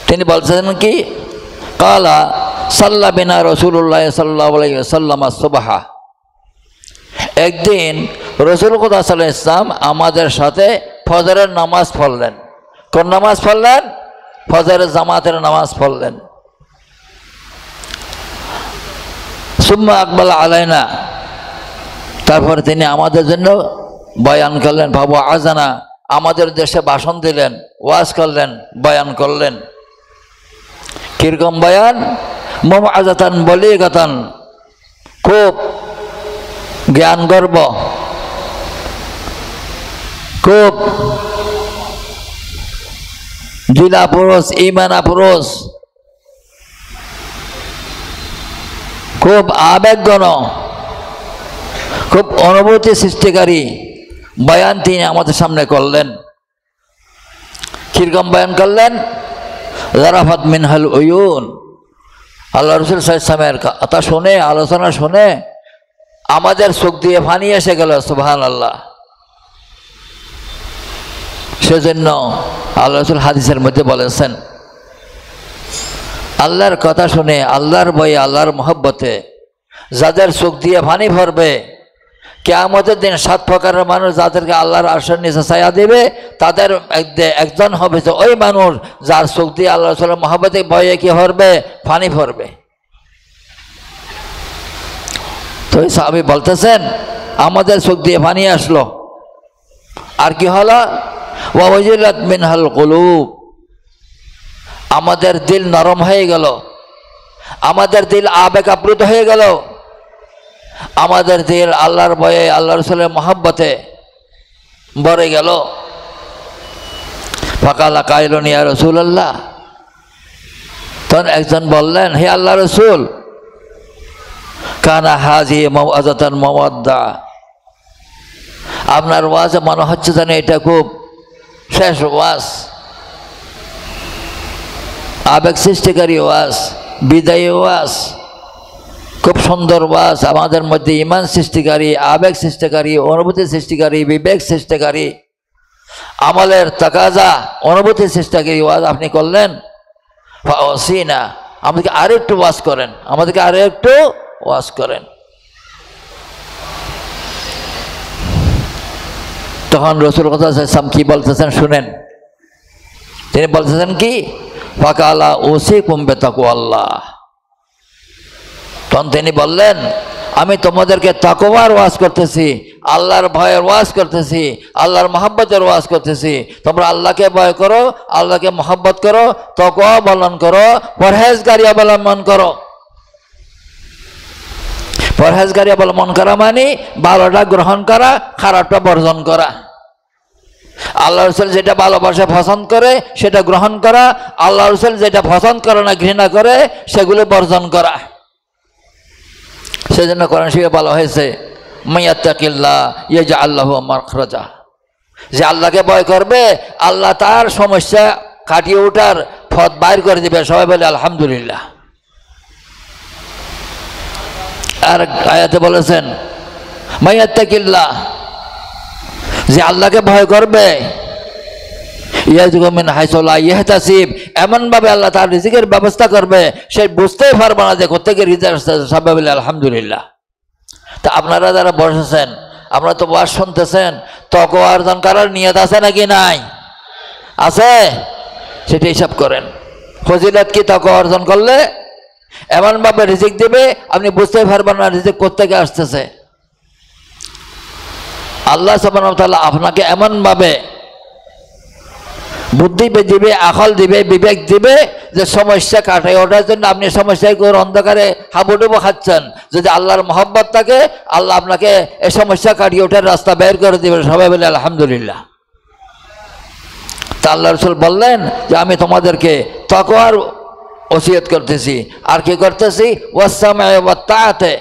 তিনি বলছেন কি, কালা সাল্লা বিনা রাসূলুল্লাহ সাল্লাল্লাহু আলাইহি ওয়াসাল্লাম সুবহা। একদিন রাসূলুল্লাহ সাল্লাল্লাহু আলাইহি ওয়াসাল্লাম আমাদের সাথে ফজরের নামাজ পড়লেন। কোন নামাজ পড়লেন? ফজরের জামাতের নামাজ পড়লেন। সুম্মা আকবাল আলাইনা, তারপর তিনি আমাদের জন্য বয়ান করলেন, ভাবু আজানা, আমাদের দেশে ভাষণ দিলেন, ওয়াজ করলেন, বয়ান করলেন। কিরকম বয়ান? মুমআযাতান বলিগাতান, খুব জ্ঞান গর্ব, খুব দিলা পুরুষ, ইমানা পুরুষ, খুব আবেগঘন, খুব অনুভূতি সৃষ্টিকারী বয়ান তিনি আমাদের সামনে করলেন। কিরকম বয়ান করলেন? যারাফাত মিনহাল উয়ুন। আল্লাহ রাসূল সাল্লাল্লাহু আলাইহি ওয়াসাল্লামের কথা শুনে, আলোচনা শুনে আমাদের চোখ দিয়ে পানি এসে গেল। সুবহানাল্লাহ। সেজন্য আল্লাহ রাসূল হাদিসের মধ্যে বলেছেন, আল্লাহর কথা শুনে, আল্লাহর ভয়ে, আল্লাহর মহব্বতে যাদের চোখ দিয়ে পানি ভরবে, কিয়ামতের দিন 7 প্রকারের মানুষ যাদেরকে আল্লাহর আরশের নিচে ছায়া দেবে, তাদের একজন হবে যে ওই মানুষ যার চোখ দিয়ে আল্লাহ রাসূলের মহব্বতে ভয়ে কি ভরবে? পানি ভরবে। তো এই সাহাবী বলতেছেন, আমাদের চোখ দিয়ে পানি আসলো, আর কি হলো? ওয়া ওয়াজিলাত মিনহাল কুলুব, আমাদের দিল নরম হয়ে গেল, আমাদের দিল আবেগ আপ্লুত হয়ে গেল, আমাদের দিল আল্লাহর ভয়ে, আল্লাহ রাসূলের মহব্বতে ভরে গেল। ফাকালা কাইলুন ইয়া রাসূলুল্লাহ, তখন একজন বললেন, হে আল্লাহ রাসূল, কানা হাযি মাওআযাতান মাওয়াদ্দা, আপনার ওয়াজে মনে হচ্ছে যেন এটা খুব শেষ ওয়াজ, আবেগ সৃষ্টিকারী ওয়াজ, বিদায়ী ওয়াজ, খুব সুন্দর ওয়াজ, আমাদের মধ্যে ঈমান সৃষ্টিকারী, আবেগ সৃষ্টিকারী, অনুভূতি সৃষ্টিকারী, বিবেক সৃষ্টিকারী, আমলের তাকাজা, অনুভূতি সৃষ্টিকারী ওয়াজ আপনি করলেন। ফাওসিনা, আমাদেরকে আরো একটু ওয়াজ করেন, আমাদেরকে আরো একটু ওয়াজ করেন। তখন রাসূল সাল্লাল্লাহু আলাইহি ওয়াসাল্লাম কি বলতেছেন শুনেন। তিনি বলতেছেন কি? ফাকালা উসিকুম বিতাকওয়াল্লাহ, তখন তিনি বললেন, আমি তোমাদেরকে তাকওয়ার ওয়াজ করতেছি, আল্লাহর ভয়ের ওয়াজ করতেছি, আল্লাহর মহব্বতের ওয়াজ করতেছি। তোমরা আল্লাহকে ভয় করো, আল্লাহকে মহব্বত করো, তাকওয়া অবলম্বন করো, পরহেজগারি অবলম্বন করো। পরহেজগারি অবলম্বন করা মানে ভালোটা গ্রহণ করা, খারাপটা বর্জন করা। আল্লাহ রাসূল যেটা ভালোবাসে, পছন্দ করে সেটা গ্রহণ করা, আল্লাহ রাসূল যেটা পছন্দ করে না, ঘৃণা করে সেগুলো বর্জন করা। সেজন্য কোরআন শরীফে বলা হয়েছে, মাইয়াত্তাকিল্লাহ ইয়াজআল লাহু মাখরাজা, যে আল্লাহকে ভয় করবে, আল্লাহ তার সমস্যা কাটিয়ে ওঠার পথ বাইর করে দিবে। সবাই বলে আলহামদুলিল্লাহ। আর আয়াতে বলেছেন, মাইয়াত্তাকিল্লাহ, যে আল্লাহকে ভয় করবে, ইয়ারযুকু মিন হাইসু লা ইয়াহতাসিব, এমনভাবে আল্লাহ তার রিজিকের ব্যবস্থা করবে সে বুঝতেই পারবে না যে কোত্থেকে রিজিক আসছে। সবাই বলে আলহামদুলিল্লাহ। তা আপনারা যারা বসেছেন, আপনারা তো ওয়াজ শুনতেছেন, তাকওয়া অর্জন করার নিয়ত আছে নাকি নাই? আছে? সেটা হিসাব করেন। ফজিলত কি? তাকওয়া অর্জন করলে এমনভাবে রিজিক দেবে আপনি বুঝতেই পারবেন না রিজিক কোত্থেকে আসতেছে। আল্লাহ সুবহানাহু ওয়া তাআলা আপনাকে এমনভাবে বুদ্ধি দিবে, আকল দিবে, বিবেক দিবে যে সমস্যা কাটাই ওঠার জন্য আপনি সমস্যায় করে অন্ধকারে হাবুডুবু খাচ্ছেন। যদি আল্লাহর মহব্বত থাকে, আল্লাহ আপনাকে এই সমস্যা কাটিয়ে ওঠার রাস্তা বের করে দিবেন। সবাই বলে আলহামদুলিল্লাহ। তা আল্লাহ রাসূল বললেন যে আমি তোমাদেরকে তাকওয়ার ওসিয়ত করতেছি। আর কি করতেছি? ওয়াসসামঈ ওয়াত তাআতে,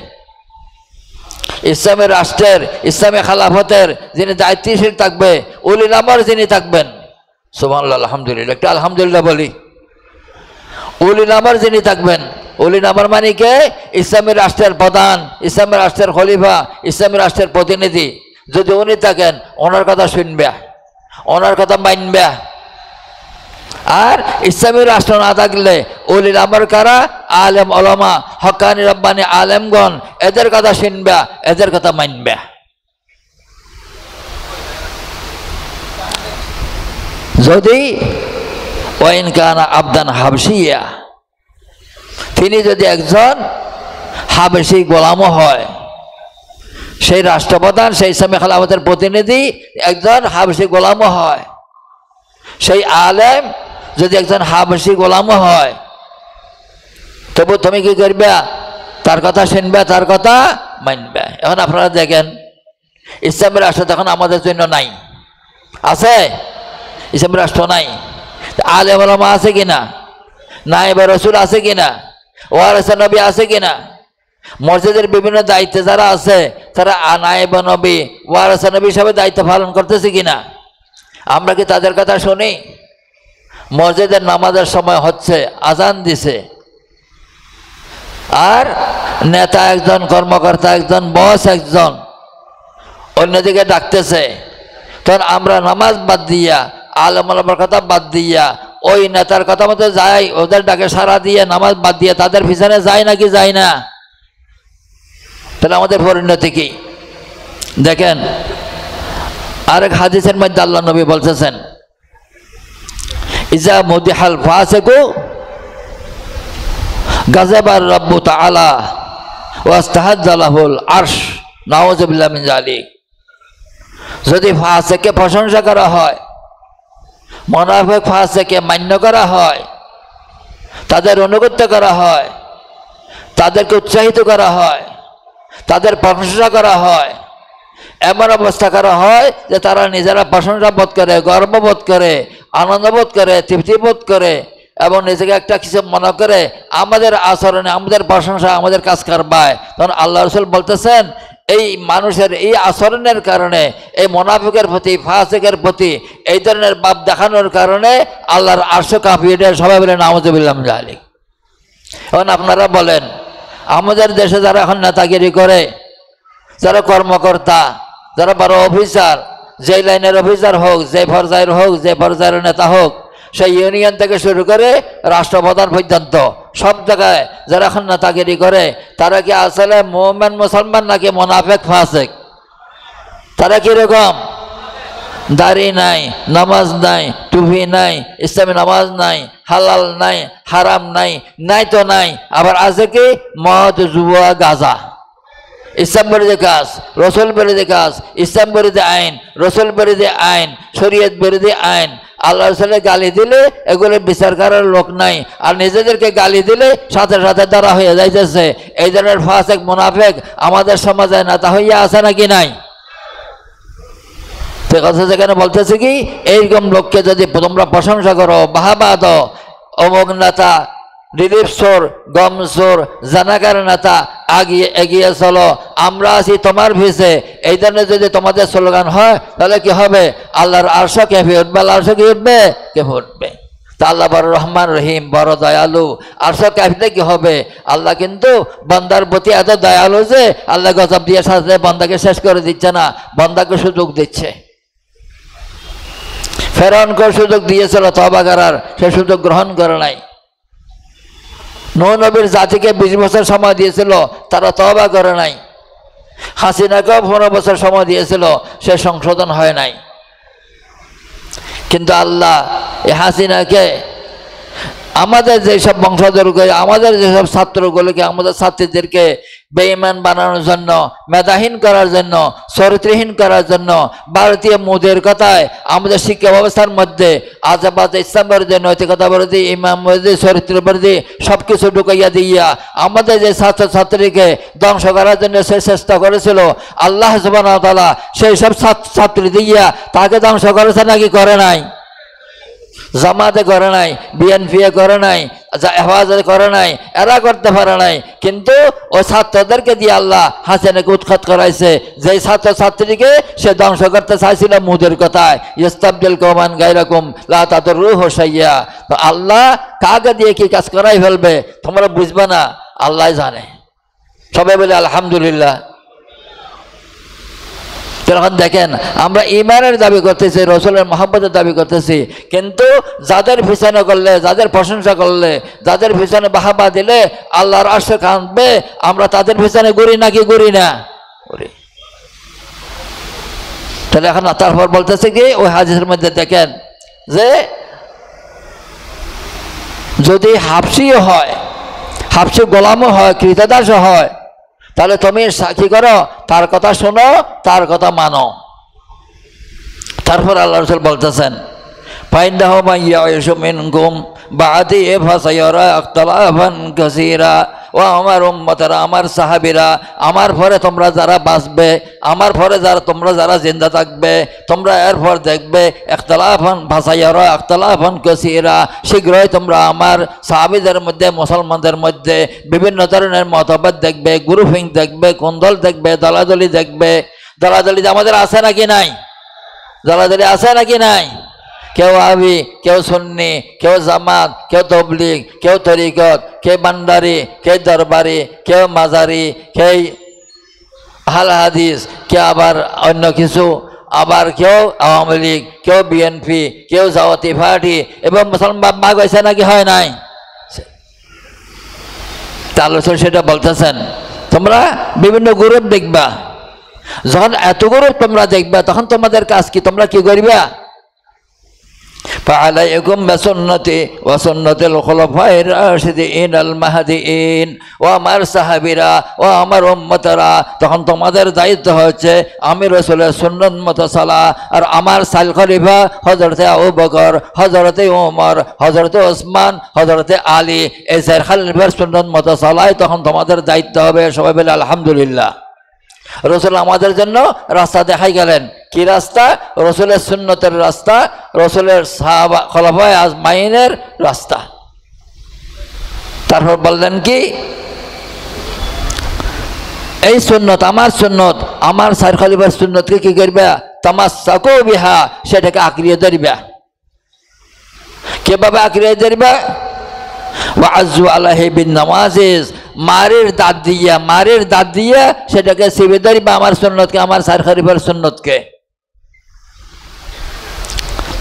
ইসলামের রাষ্ট্রের, ইসলামী খেলাফতের যিনি দায়িত্বশীল থাকবে, উলিল আমর যিনি থাকবেন, সুবহানাল্লাহ, আলহামদুলিল্লাহ, একটু আলহামদুলিল্লাহ বলি। উলিল আমর যিনি থাকবেন, উলিল আমর মানে কে? ইসলামী রাষ্ট্রের প্রধান, ইসলামী রাষ্ট্রের খলিফা, ইসলামী রাষ্ট্রের প্রতিনিধি। যদি উনি থাকেন, ওনার কথা শুনবে, ওনার কথা মানবে। আর ইসলামী রাষ্ট্র না থাকলে উলিল আমর কারা? আলেম ওলামা, হক্কানি রব্বানি আলেমগণ, এদের কথা শুনবে, এদের কথা মানবে। যদি ওয়াইন কানা আবদান হাবশিয়া, তিনি যদি একজন হাবশি গোলামও হয়, সেই রাষ্ট্রপ্রধান, সেই ইসলামী খেলাফতের প্রতিনিধি একজন হাবশি গোলামও হয়, সেই আলেম যদি একজন হাবশি গোলামও হয়, তবু তুমি কি করবে? তার কথা শুনবে, তার কথা মানবে। এখন আপনারা দেখেন, ইসলামের রাষ্ট্র তখন আমাদের জন্য নাই, আছে? ইসলামের রাষ্ট্র নাই। আলেম ওলামা আছে কিনা? নায়েবে রাসূল আছে কিনা? ওয়ারিসে নবী আছে কিনা? মসজিদের বিভিন্ন দায়িত্বে যারা আছে তারা নায়েবে নবী, ওয়ারিসে নবী হিসাবে দায়িত্ব পালন করতেছে কিনা? আমরা কি তাদের কথা শুনি? মসজিদের নামাজের সময় হচ্ছে, আজান দিছে, আর নেতা একজন, কর্মকর্তা একজন, বস একজন অন্যদিকে ডাকতেছে, তখন আমরা নামাজ বাদ দিয়া, আলেম ওলামার কথা বাদ দিয়া ওই নেতার কথা মতো যাই, ওদের ডাকে সাড়া দিয়ে নামাজ বাদ দিয়ে তাদের পিছনে যায় নাকি যায় না? তাহলে আমাদের পরিণতি কি? দেখেন, আরেক হাদিসের মধ্যে আল্লাহ নবী বলতেছেন, ইজা মুদিহাল ফাসিকু গাযাবার রাব্বু তাআলা ওয়াস্তাহাজ্জা লাহুল আরশ। নাউযুবিল্লাহি মিন যালিক। যদি ফাসিককে প্রশংসা করা হয়, মুনাফিক ফাসিককে মান্য করা হয়, তাদের অনুগত্য করা হয়, তাদেরকে উৎসাহিত করা হয়, তাদের প্রশংসা করা হয়, এমন অবস্থা করা হয় যে তারা নিজেরা প্রশংসা বোধ করে, গর্ববোধ করে, আনন্দ বোধ করে, তৃপ্তি বোধ করে এবং নিজেকে একটা কিছু মনে করে, আমাদের আচরণে, আমাদের প্রশংসা, আমাদের কাজ কারবায়। তখন আল্লাহ রাসূল বলতেছেন, এই মানুষের এই আচরণের কারণে, এই মুনাফিকের প্রতি, ফাসিকের প্রতি এই ধরনের ভাব দেখানোর কারণে আল্লাহর আরশ কাঁপিয়ে দেয়। সবাই বলে নাউযুবিল্লাহি মিন যালিক। এখন আপনারা বলেন, আমাদের দেশে যারা এখন নেতাগিরি করে, যারা কর্মকর্তা, যারা বড় অফিসার, যে লাইনের অফিসার হোক, যে পর্যায়ের হোক, যে পর্যায়ের নেতা হোক, সেই ইউনিয়ন থেকে শুরু করে রাষ্ট্রপ্রধান পর্যন্ত সব জায়গায় যারা এখন নেতাগিরি করে, তারা কি আসলে মুমিন মুসলমান নাকি মুনাফিক ফাসিক? তারা কিরকম? দাড়ি নাই, নামাজ নাই, টুপি নাই, ইসলামী নামাজ নাই, হালাল নাই, হারাম নাই, নাই তো নাই, আবার আছে কি মদ, জুয়া, গাঁজা। ইসলাম বিরোধী কাজ, রসুল বিরোধী কাজ, ইসলাম বিরোধী আইন, রসুল বিরোধী আইন, শরীয়ত বিরোধী আইন। আল্লাহ রসুলের গালি দিলে এগুলো বিচার করার লোক নাই, আর নিজেদেরকে গালি দিলে সাথে সাথে তারা হয়ে যাইতেছে। এই ধরনের ফাসিক মুনাফিক আমাদের সমাজে নেতা হইয়া আছে নাকি নাই? সে কথা যেখানে বলতেছে কি, এইরকম লোককে যদি তোমরা প্রশংসা করো, বাহাবা দাও, অমুক নেতা রিলিফ সোর, গম সোর, জানাকার নেতা, এগিয়ে চলো, আমরা আছি তোমার ভিসে, এই ধরনের যদি তোমাদের স্লোগান হয়, তাহলে কি হবে? আল্লাহর আরশ কেঁপে উঠবে। আল্লাহর আরশ কি উঠবে? কেঁপে উঠবে। তা আল্লাহ বড় রহমান রহিম, বড় দয়ালু। আরশ কাঁপলে কি হবে? আল্লাহ কিন্তু বান্দার প্রতি এত দয়ালু যে আল্লাহ গজব দিয়ে সাথে বান্দাকে শেষ করে দিচ্ছে না, বান্দাকে সুযোগ দিচ্ছে। ফেরাউনকে সুযোগ দিয়েছিল তওবা করার, সে সুযোগ গ্রহণ করে নাই। নূহ নবীর জাতিকে 20 বছর সময় দিয়েছিল, তারা তওবা করে নাই। হাসিনাকেও 15 বছর সময় দিয়েছিল, সে সংশোধন হয় নাই। কিন্তু আল্লাহ এই হাসিনাকে, আমাদের যেসব বংশধরকে, আমাদের যেসব ছাত্রগুলোকে, আমাদের ছাত্রীদেরকে বেঈমান বানানোর জন্য, মেধাহীন করার জন্য, চরিত্রহীন করার জন্য, ভারতীয় মোদের কথায় আমাদের শিক্ষা ব্যবস্থার মধ্যে আজে-বাজে ইসলাম বিরোধী, নৈতিকতা বিরোধী, ইমাম বিরোধী, চরিত্র বিরোধী সব কিছু ঢুকাইয়া দিয়া আমাদের যে ছাত্রছাত্রীকে ধ্বংস করার জন্য সে চেষ্টা করেছিল, আল্লাহ সুবহানাহু ওয়া তাআলা সেই সব ছাত্রী দিয়া তাকে ধ্বংস করেছে নাকি করে নাই? জামাতে করে নাই, বিএনপি করে নাই, হেফাজতে করে নাই, এরা করতে পারে নাই। কিন্তু ওই ছাত্রদেরকে দিয়ে আল্লাহ হাসিনাকে উৎখাত করাইছে, যে ছাত্র ছাত্রীকে সে ধ্বংস করতে চাইছিল মুদের কথায়, ইস্তাবদিল কওমান গায়রাকুম লা তাদুররুহু শাইয়্যা। তো আল্লাহ কাকে দিয়ে কি কাজ করাই ফেলবে তোমরা বুঝবে না, আল্লাহ জানে। সবাই বলে আলহামদুলিল্লাহ। তখন দেখেন, আমরা ঈমানের দাবি করতেছি, রসুলের মহব্বতের দাবি করতেছি, কিন্তু যাদের পিছনে করলে, যাদের প্রশংসা করলে, যাদের পিছনে বাহাবা দিলে আল্লাহর আরশ কাঁপবে, আমরা তাদের পিছনে ঘুরি নাকি ঘুরি না? ঘুরি। তাহলে এখন তারপর বলতেছে কি, ওই হাদিসের মধ্যে দেখেন যে যদি হাবশিও হয়, হাবশি গোলামও হয়, কৃতদাসও হয়, তাহলে তুমি কি করো? তার কথা শোনো, তার কথা মানো। তারপর আল্লাহ রাসূল বলতেছেন, ফাইন্নাহু মান ইয়াইশু মিনকুম বাদি ফাসায়ারা ইখতিলাফান কাসীরা। ও আমার উম্মতেরা, আমার সাহাবীরা, আমার পরে তোমরা যারা বাঁচবে, আমার পরে তোমরা যারা জিন্দা থাকবে, তোমরা এরপর দেখবে ইখতিলাফান ফাসায়ারা ইখতিলাফান কাসীরা, শীঘ্রই তোমরা আমার সাহাবীদের মধ্যে, মুসলমানদের মধ্যে বিভিন্ন ধরনের মতভেদ দেখবে, গ্রুপিং দেখবে, কোন্দল দেখবে, দলাদলি দেখবে। দলাদলি আমাদের আছে নাকি নাই? দলাদলি আছে নাকি নাই? কেউ আবি, কেউ সুন্নি, কেউ জামাত, কেউ তবলিগ, কেউ তরিকত, কেউ বান্ডারি, কেউ দরবারি, কেউ মাজারি, কেউ আহলে হাদিস, কেউ আবার অন্য কিছু, আবার কেউ আওয়ামী লীগ, কেউ বিএনপি, কেউ জাওয়াতি পার্টি, এবং মুসলমান ভাগ হয়েছে নাকি হয় নাই? তাহলে সেটা বলতেছেন তোমরা বিভিন্ন গ্রুপ দেখবা। যখন এত গ্রুপ তোমরা দেখবা তখন তোমাদের কাজ কি? তোমরা কি করবা? فعليكم بسنتي وسنة الخلفاء الراشدين المهديين। ও আমার সাহাবীরা, ও আমার উম্মতরা, তখন তোমাদের দায়িত্ব হচ্ছে আমি রাসূলের সুন্নাত মতো চলা। আর আমার সাল খলিফা হযরতে আবু বকর, হযরতে ওমর, হযরতে ওসমান, হযরতে আলী, এই চার খলিফার সুন্নাত মতো চলাই তখন তোমাদের দায়িত্ব হবে। সবাই বলে আলহামদুলিল্লাহ। রসুল আমাদের জন্য রাস্তা দেখাই গেলেন। কি রাস্তা? রসুলের সুন্নতের রাস্তা, রসুলের সাহাবা খলাফায়ে আজমাইনের রাস্তা। তারপর বললেন কি, এই সুন্নত আমার সুন্নত, আমার চার খলিফার সুন্নতকে কি করবে? তামাসসাকু বিহা, সেটাকে আঁকড়িয়ে ধরবে। কিভাবে আঁকড়িয়ে ধরবে? ওয়াজু আলাইহি বিন নাওয়াজিজ, মারের দাঁত দিয়ে সেটাকে চেপে ধরবে আমার সুন্নতকে, আমার চার খলিফার সুন্নতকে।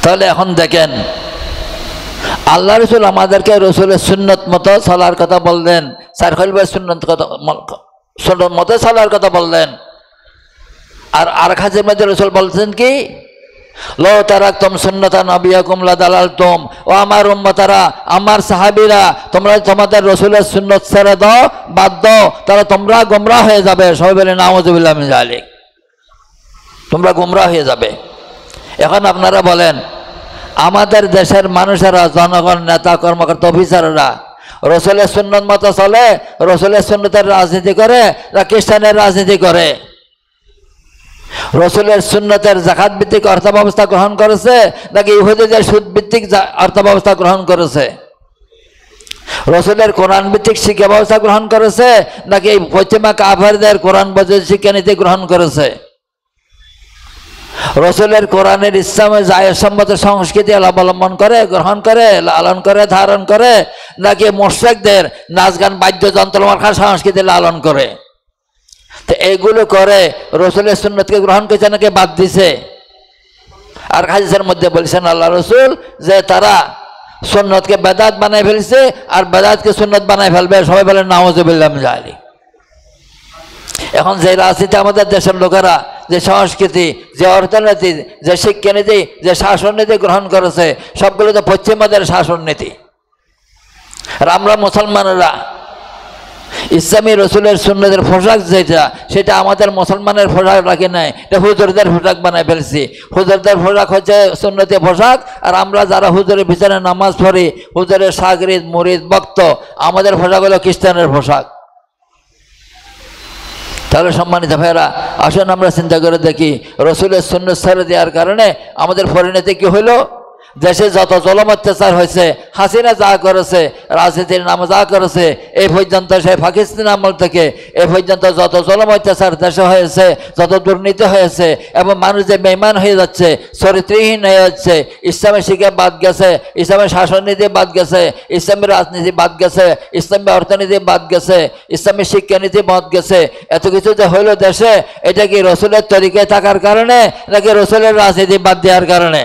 তাহলে এখন দেখেন আল্লাহ রসুল আমাদেরকে রসুলের সুন্নত মতো চলার কথা বললেন, চার খলিফার সুন্নত মতো চলার কথা বললেন। আর হাদিসের মধ্যে রসুল বলছেন কি, লো তারাকতুম সুন্নাতা নবিয়াকুম লাদালালতুম। ও আমার উম্মতারা, আমার সাহাবীরা, তোমরা তোমাদের রসুলের সুন্নত ছেড়ে দাও, বাদ দাও, তাহলে তোমরা গোমরাহ হয়ে যাবে। সবাই বলে নাউযুবিল্লাহ মিন যালিক, তোমরা গোমরাহ হয়ে যাবে। এখন আপনারা বলেন, আমাদের দেশের মানুষেরা, জনগণ, নেতা, কর্মকর্তা, অফিসাররা রসুলের সুন্নত মতো চলে, রসুলের সুন্নতের রাজনীতি করে না খ্রিস্টানের রাজনীতি করে? রসুলের সুন্নতের যাকাত ভিত্তিক অর্থ ব্যবস্থা গ্রহণ করেছে নাকি ইহুদিদের সুদ ভিত্তিক অর্থ ব্যবস্থা গ্রহণ করেছে? রসুলের কোরআন ভিত্তিক শিক্ষা ব্যবস্থা গ্রহণ করেছে নাকি পশ্চিমা কাফেরদের কোরআন বোঝার শিক্ষানীতি গ্রহণ করেছে? রসুলের কোরআনের ইসলামে জায়েজসম্মত সংস্কৃতি অবলম্বন করে, গ্রহণ করে, লালন করে, ধারণ করে, নাকি মুশরিকদের নাচ গান বাদ্যযন্ত্র মার্কা সংস্কৃতি লালন করে? তো এগুলো করে রসুলের সুন্নতকে গ্রহণ করেছে নাকি বাদ দিছে? আর হাদিসের মধ্যে বলছেন আল্লাহ রসুল যে তারা সুন্নতকে বেদাত বানায় ফেলছে আর বেদাতকে সুন্নত বানায় ফেলবে। সবাই বলেন নাউযুবিল্লাহ মিন যালিক। এখন যে রাজনীতি আমাদের দেশের লোকেরা, যে সংস্কৃতি, যে অর্থনীতি, যে শিক্ষানীতি, যে শাসননীতি গ্রহণ করেছে, সবগুলো তো পশ্চিমাদের শাসননীতি। আর আমরা মুসলমানেরা ইসলামী রসুলের সুন্নতের পোশাক যেটা, সেটা আমাদের মুসলমানের পোশাক রাখি নাই, এটা হুজুরদের পোশাক বানায় ফেলছি। হুজুরদের পোশাক হচ্ছে সুন্নতি পোশাক, আর আমরা যারা হুজুরের পিছনে নামাজ পড়ি, হুজুরের শাগরিদ, মুরিদ, ভক্ত, আমাদের পোশাক হলো খ্রিস্টানের পোশাক। তাহলে সম্মানিত ভাইয়েরা, আসুন আমরা চিন্তা করে দেখি, রসুলের সুন্নত ছেড়ে দেওয়ার কারণে আমাদের পরিণতি কি হইল? দেশে যত জুলুম অত্যাচার হয়েছে, হাসিনা যা করেছে, রাজনীতির নামে যা করেছে, এই পর্যন্ত সে পাকিস্তান আমল থেকে এই পর্যন্ত যত জুলুম অত্যাচার দেশে হয়েছে, যত দুর্নীতি হয়েছে, এবং মানুষ যে বেঈমান হয়ে যাচ্ছে, চরিত্রহীন হয়ে যাচ্ছে, ইসলামের শিক্ষা বাদ গেছে, ইসলামের শাসননীতি বাদ গেছে, ইসলামের রাজনীতি বাদ গেছে, ইসলামের অর্থনীতি বাদ গেছে, ইসলামের শিক্ষানীতি বাদ গেছে, এত কিছু যে হইল দেশে, এটা কি রসুলের তরিকায় থাকার কারণে নাকি রসুলের রাজনীতি বাদ দেওয়ার কারণে?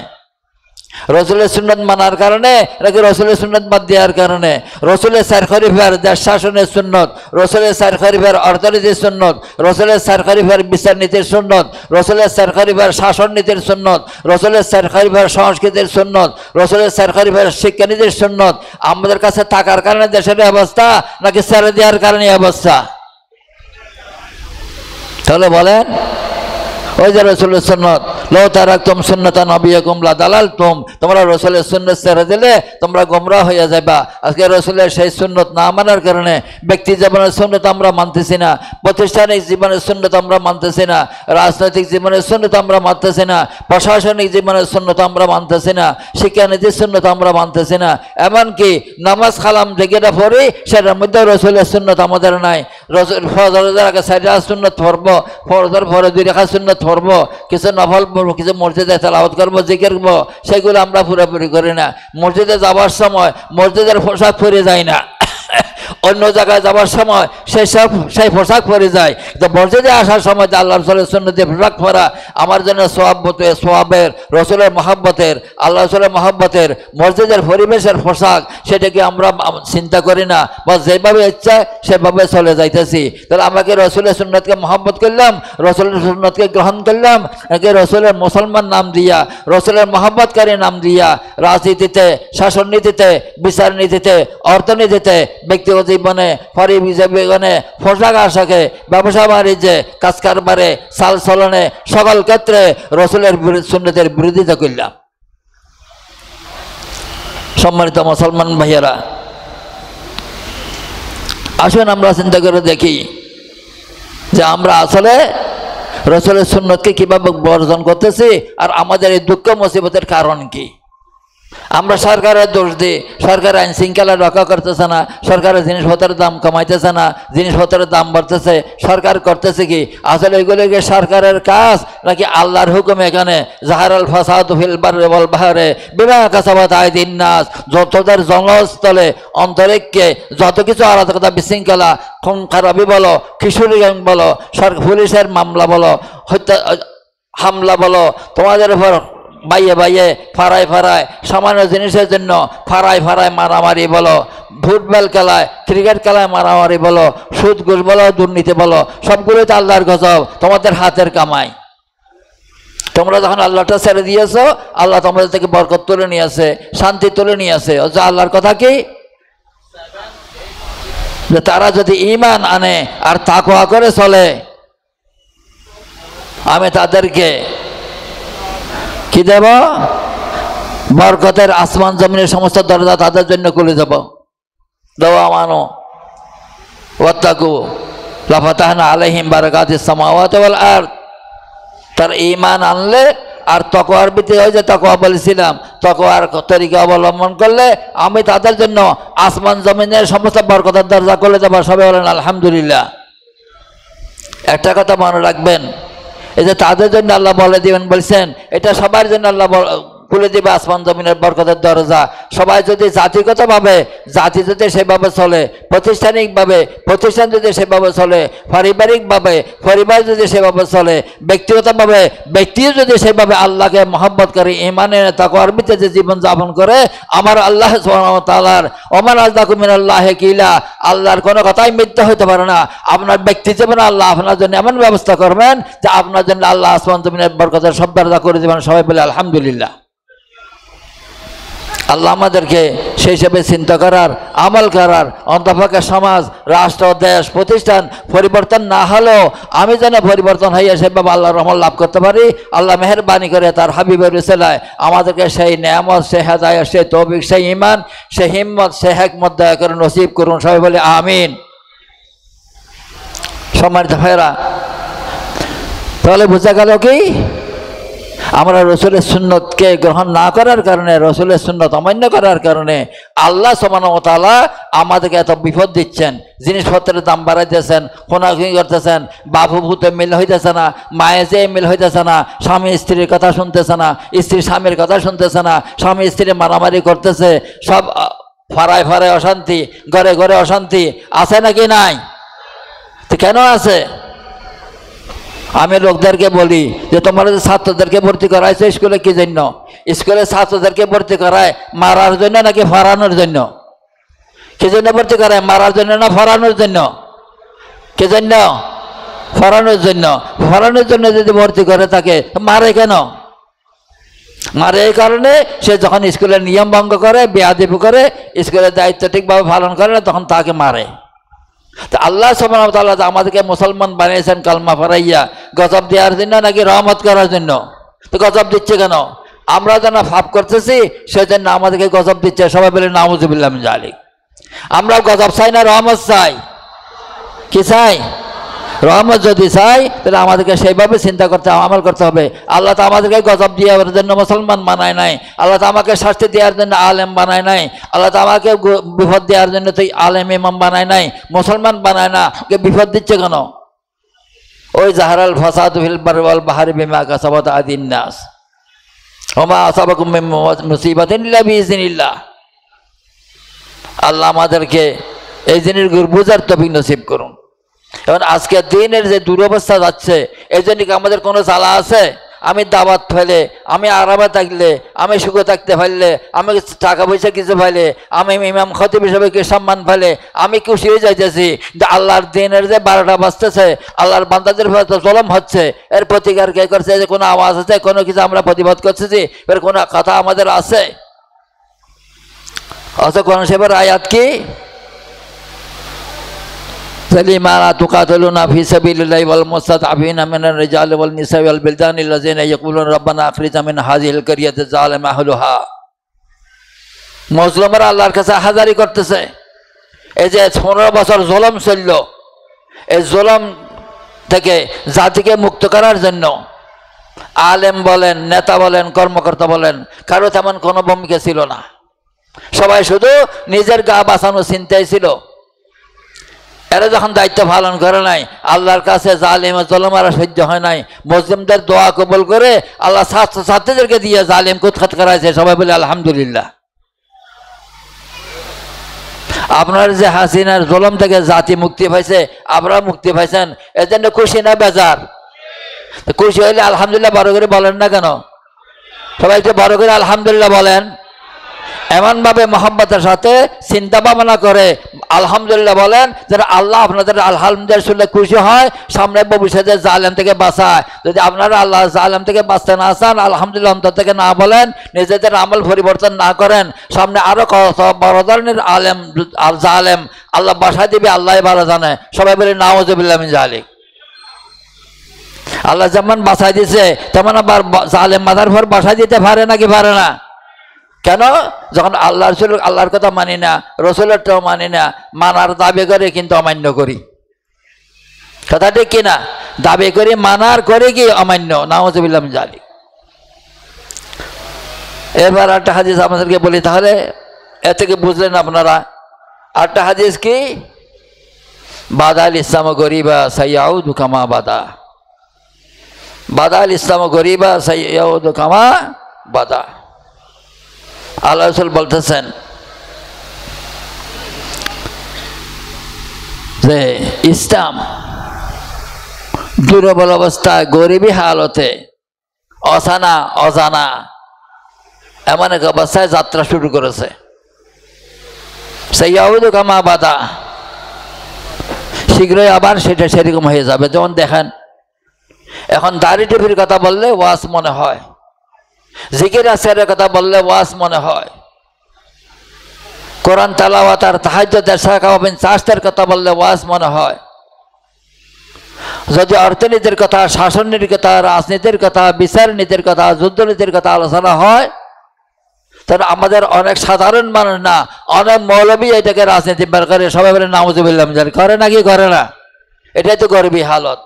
রসুলের সুন্নত মানার কারণে নাকি রসুলের সুন্নত বাদ দেওয়ার কারণে? রসুলের চার খলিফার দেশ শাসনের সুন্নত, রসুলের চার খলিফার অর্থনীতির সুন্নত, রসুলের চার খলিফার বিচার নীতির সুন্নত, রসুলের চার খলিফার শাসন নীতির সুন্নত, রসুলের চার খলিফার সংস্কৃতির সুন্নত, রসুলের চার খলিফার শিক্ষানীতির সুন্নত আমাদের কাছে থাকার কারণে দেশের অবস্থা নাকি ছেড়ে দেওয়ার কারণে অবস্থা? তাহলে বলেন, ওই যে রসুলের সুন্নত, লো তারাকতুম সুন্নাতা নবিয়্যিকুম লাদালালতুম, তোমরা রসুলের সুন্নত ছেড়ে দিলে তোমরা গোমরাহ হয়ে যাবা। আজকে রসুলের সেই সুন্নত না মানার কারণে ব্যক্তি জীবনের সুন্নত আমরা মানতেছি না, প্রাতিষ্ঠানিক জীবনের সুন্নত আমরা মানতেছি না, রাজনৈতিক জীবনের সুন্নত আমরা মানতেছি না, প্রশাসনিক জীবনের সুন্নত আমরা মানতেছি না, শিক্ষানীতির সুন্নত আমরা মানতেছি না, এমনকি নামাজ কালাম যেটা পড়ি সেটার মধ্যে রসুলের সুন্নত আমাদের নাই। রসুল ফজরের আগে 4 রাকাত সুন্নত পড়বো, ফজর পরে 2 রাকাত সুন্নত পড়বো, কিছু নফল পড়বো, কিছু মসজিদে তেলাওয়াত করবো, জিকির করবো, সেগুলো আমরা পুরোপুরি করি না। মসজিদে যাওয়ার সময় মসজিদের পোশাক পরে যায় না, অন্য জায়গায় যাওয়ার সময় সেই পোশাক পরে যায়। তো মসজিদে আসার সময় আল্লাহ রসুলের সুন্নতে পোশাক পরা আমার জন্য সোয়াবের, রসুলের মহব্বতের, আল্লাহ রসুলের মহব্বতের, মসজিদের পরিবেশের পোশাক, সেটাকে আমরা চিন্তা করি না, বা যেভাবে ইচ্ছা সেভাবে চলে যাইতেছি। তাহলে আমাকে রসুলের সুন্নতকে মহব্বত করলাম, রসুলের সুন্নতকে গ্রহণ করলাম, একে রসুলের মুসলমান নাম দিয়া, রসুলের মহব্বতকারী নাম দিয়া রাজনীতিতে, শাসন নীতিতে, বিচার নীতিতে, অর্থনীতিতে, ব্যক্তিগত জীবনে, পরিজীবনে, পোশাক আশাকে, ব্যবসা বাণিজ্যে, কাজ কারবারে, চাল চলনে, সকল ক্ষেত্রে রসুলের সুন্নতের বিরোধিতা করলাম। সম্মানিত মুসলমান ভাইয়েরা, আসুন আমরা চিন্তা করে দেখি যে আমরা আসলে রসুলের সুন্নতকে কিভাবে বর্জন করতেছি, আর আমাদের এই দুঃখ মুসিবতের কারণ কি। আমরা সরকারের দোষ দিই, সরকার আইন শৃঙ্খলা রক্ষা করতেছে না, সরকারের জিনিসপত্রের দাম কমাইতেছে না, জিনিসপত্রের দাম বাড়তেছে, সরকার করতেছে কি? আসলে এগুলো কি সরকারের কাজ নাকি আল্লাহর হুকুম? এখানে জাহারাল ফাসাদু ফিল বাররি ওয়াল বাহরি বিমা কাসাবাত আইদিন নাস, যতদের জনস্থলে অন্তরিক্ষে যত কিছু অরাজকতা, বিশৃঙ্খলা, খুন খারাপি বলো, কিশোরী গ্যাং বলো, পুলিশের মামলা বলো, হত্যা হামলা বলো, তোমাদের উপর বাইয়ে বাইয়ে, ফাড়ায় ফাড়ায়, সামান্য জিনিসের জন্য ফাড়ায় ফাড়ায় মারামারি বলো, ফুটবল খেলায়, ক্রিকেট খেলায় মারামারি বলো, সুদ ঘুষ বলো, দুর্নীতি বলো, সবগুলোই তো আল্লাহর গজব, তোমাদের হাতের কামাই। তোমরা যখন আল্লাহটা ছেড়ে দিয়েছো, আল্লাহ তোমাদের থেকে বরকত তুলে নিয়ে আসে, শান্তি তুলে নিয়ে আসে। আল্লাহর কথা কি? যে তারা যদি ঈমান আনে আর তাকওয়া করে চলে, আমি তাদেরকে কি দেব? বরকতের আসমান জমিনের সমস্ত দরজা তাদের জন্য খুলে দেব। দোয়া মানো ওয়াত্তাকু লাফাতাহনা আলাইহিম বারাকাতিস সামাওয়াতি ওয়াল আরদ। তার ঈমান আনলে আর তাকওয়ার ভিত্তি, হয় যে তাকওয়া বলেছিলাম, তাকওয়ার তরিকা অবলম্বন করলে আমি তাদের জন্য আসমান জমিনের সমস্ত বরকতের দরজা খুলে দেব। সবাই বলেন আলহামদুলিল্লাহ। একটা কথা মনে রাখবেন, এই যে তাদের জন্য আল্লাহ বলে দিবেন বলছেন, এটা সবার জন্য আল্লাহ খুলে দিবে আসমান জমিনের বরকতের দরজা। সবাই যদি জাতিগতভাবে, জাতি যদি সেভাবে চলে, প্রাতিষ্ঠানিকভাবে প্রতিষ্ঠান যদি সেভাবে চলে, পারিবারিকভাবে পরিবার যদি সেভাবে চলে, ব্যক্তিগতভাবে ব্যক্তিও যদি সেভাবে আল্লাহকে মহব্বত করে, ঈমানের তাকওয়ার ভিত্তিতে জীবন যাপন করে, আমার আল্লাহ সুবহানাহু ওয়া তাআলার ওমান আযদাকু মিনাল্লাহি কিলা, আল্লাহর কোনো কথাই মিথ্যা হতে পারে না। আপনার ব্যক্তি জীবনে আল্লাহ আপনার জন্য এমন ব্যবস্থা করবেন যে আপনার জন্য আল্লাহ আসমান জমিনের বরকতের সব দরজা করে দেবেন। সবাই বলে আলহামদুলিল্লাহ। আল্লাহ আমাদেরকে সেই হিসেবে চিন্তা করার, আমল করার, অন্তপক্ষে সমাজ, রাষ্ট্র, দেশ, প্রতিষ্ঠান পরিবর্তন না হলেও আমি যেন পরিবর্তন হইয়া সেভাবে আল্লাহর রহমত লাভ করতে পারি। আল্লাহ মেহেরবানি করে তার হাবিবের উসিলায় আমাদেরকে সেই নেয়ামত, সেই হেদায়েত, সেই তৌফিক, সেই ঈমান, সেই হিম্মত, সেই হিকমত দয়া করে নসিব করুন। সবাই বলে আমিন। সম্মানিত ভাইরা, তাহলে বোঝা গেল কি? আমরা রসুলের সুন্নতকে গ্রহণ না করার কারণে, রসুলের সুন্নত অমান্য করার কারণে আল্লাহ সুবহানাহু ওয়া তাআলা আমাদেরকে এত বিপদ দিচ্ছেন। জিনিসপত্রের দাম বাড়াইতেছেন, খুনাখুনি করতেছেন, বাবু ভূতে মিল হইতেছে না, মায়ে যে মিল হইতেছে না, স্বামী স্ত্রীর কথা শুনতেছে না, স্ত্রী স্বামীর কথা শুনতেছে না, স্বামী স্ত্রী মারামারি করতেছে, সব ফাড়ায় ফাড়ায় অশান্তি, ঘরে ঘরে অশান্তি আছে নাকি নাই? তো কেন আছে? আমি লোকদেরকে বলি যে তোমরা যে ছাত্রদেরকে ভর্তি করাইছো স্কুলে কি জন্য? স্কুলে ছাত্রদেরকে ভর্তি করায় মারার জন্য নাকি ফরানোর জন্য? কি জন্য ভর্তি করায়? মারার জন্য না ফরানোর জন্য? কি জন্য? ফরানোর জন্য। ফরানোর জন্য যদি ভর্তি করে তাকে মারে কেন? মারে এই কারণে সে যখন স্কুলের নিয়ম ভঙ্গ করে, বেয়াদবি করে, স্কুলের দায়িত্ব ঠিকভাবে পালন করে না, তখন তাকে মারে। তো আল্লাহ সুবহানাহু ওয়া তাআলা আমাদেরকে মুসলমান বানিয়েছেন কালমা পড়াইয়া গজব দেওয়ার জন্য নাকি রহমত করার জন্য? তো গজব দিচ্ছে কেন? আমরা যেন পাপ করতেছি সেজন্য আমাদেরকে গজব দিচ্ছে। সবাই বলে নাউযুবিল্লাহ মিন যালিক। আমরা গজব চাই না রহমত চাই? কি চাই? রহমত যদি চাই তাহলে আমাদেরকে সেইভাবে চিন্তা করতে আমল করতে হবে। আল্লাহ তো আমাদেরকে গজব দেওয়ার জন্য মুসলমান বানায় নাই, আল্লাহ তো আমাকে শাস্তি দেওয়ার জন্য আলেম বানায় নাই, আল্লাহ তো আমাকে বিপদ দেওয়ার জন্য তো আলেম ইমাম বানায় নাই, মুসলমান বানায় না। বিপদ দিচ্ছে কেন? ওই জাহারাল ফাসাদু ফিল বাররি ওয়াল বাহরি বিমা কাসাবাত আইদিন নাস ওয়া মা আসাবাকুম মিন মুসিবাতিন ইল্লা বিইজনিল্লাহ। আল্লাহ আমাদেরকে এই জিনিস বুঝার তৌফিক নসিব করুন। এখন আজকের দিনের যে দুরবস্থা যাচ্ছে এই জন্য কি আমাদের কোনো জ্বালা আছে? আমি দাওয়াত ফেলে, আমি আরামে থাকলে, আমি সুখে থাকতে পারলে, আমি টাকা পয়সা কিছু পাইলে, আমি ইমাম খতিব হিসেবে কি সম্মান পাইলে আমি খুশি হয়ে যাইতেছি। আল্লাহর দিনের যে 12টা বাজতেছে, আল্লাহর বান্দাদের জুলুম হচ্ছে, এর প্রতিকার কে করছে? যে কোনো আওয়াজ আছে? কোনো কিছু আমরা প্রতিবাদ করতেছি? এর কোনো কথা আমাদের আছে? অথচ কোরআন শরীফের আয়াত কি? لما لا تقاتلون في سبيل الله والمستضعفين من الرجال والنساء والبلدان الذين يقولون ربنا اخرجنا من هذه القرية الظالم اهلها। মুসলিমরা আল্লাহর কাছে হাজারি করতেছে। এই যে 15 বছর জুলুম চলল, এই জুলুম থেকে জাতিকে মুক্ত করার জন্য আলেম বলেন, নেতা বলেন, কর্মকর্তা বলেন, কারো তেমন কোনো ভূমিকা ছিল না। সবাই শুধু নিজের গা বাঁচানোর চিন্তায় ছিল। এরা যখন দায়িত্ব পালন করে নাই, আল্লাহর কাছে জালিম জুলুম আর সহ্য হয় নাই, মুসলিমদের দোয়া কবুল করে আল্লাহ ছাত্রদেরকে দিয়ে জালিম কুৎখাত করাইছে। সবাই বলে আলহামদুলিল্লাহ। আপনার যে হাসিনার জুলুম থেকে জাতি মুক্তি পাইছে, আপনারা মুক্তি পাইছেন, এর জন্য খুশি না বেজার? খুশি হইলে আলহামদুলিল্লাহ বড় করে বলেন না কেন? সবাই একটু বড় করে আলহামদুলিল্লাহ বলেন। এমনভাবে মহব্বতের সাথে চিন্তা ভাবনা করে আলহামদুলিল্লাহ বলেন, যেন আল্লাহ আপনাদের আলহামদুলিল্লাহ শুনলে খুশি হয়, সামনে ভবিষ্যতে জালেম থেকে বাঁচায়। যদি আপনারা আল্লাহ জালেম থেকে বাঁচতে না চান, আলহামদুলিল্লাহ অন্তর থেকে না বলেন, নিজেদের আমল পরিবর্তন না করেন, সামনে আরো কত বড় ধরনের আলেম আর জালেম আল্লাহ বাসায় দিবে, আল্লাহ ভালো জানে। সবাই বলে নাউযুবিল্লাহ মিন যালিক। আল্লাহ যেমন বাসায় দিছে তেমন আবার জালেম মাথার পর বাসায় দিতে পারে নাকি পারে না? কেন? যখন আল্লাহ রসুল আল্লাহর কথা মানি না, রসুলেরটাও মানি না, মানার দাবি করে কিন্তু অমান্য করি। কথা ঠিক কিনা? দাবি করি, মানার করে কি অমান্য। নাউযুবিল্লাহ মিন যালিক। এবার একটা হাদিস আপনাদেরকে বলি, তাহলে এ থেকে বুঝলেন আপনারা। একটা হাদিস কি? বাদাল ইসলাম গরিবা সাইয়াউদু কামা বাদা। বাদাল ইসলাম গরিবা সাইয়াউদু কামা বাদা। আল্লাহ রাসূল বলতেছেন যে ইসলাম দুর্বল অবস্থায়, গরিবী হালতে, অজানা অজানা এমন এক অবস্থায় যাত্রা শুরু করেছে। সাইয়াউদু কামা বাদা, শীঘ্রই আবার সেটা সেরকম হয়ে যাবে। যেমন দেখেন, এখন দাড়ি টুপির কথা বললে ওয়াজ মনে হয়, জিকির আসকারের কথা বললে ওয়াজ মনে হয়, কোরআন তেলাওয়াত আর তাহাজ্জুদের সাকাওয়াবিন চাষের কথা বললে ওয়াজ মনে হয়। যদি অর্থনীতির কথা, শাসনের কথা, রাজনীতির কথা, বিচার নীতির কথা, যুদ্ধনীতির কথা আলোচনা হয়, তাহলে আমাদের অনেক সাধারণ মানুষ না, অনেক মৌলবী এটাকে রাজনীতি বের করে। সবাই বলে নাউযুবিল্লাহ মিন যালিক। করে নাকি করে না? এটাই তো গরিবী হালত।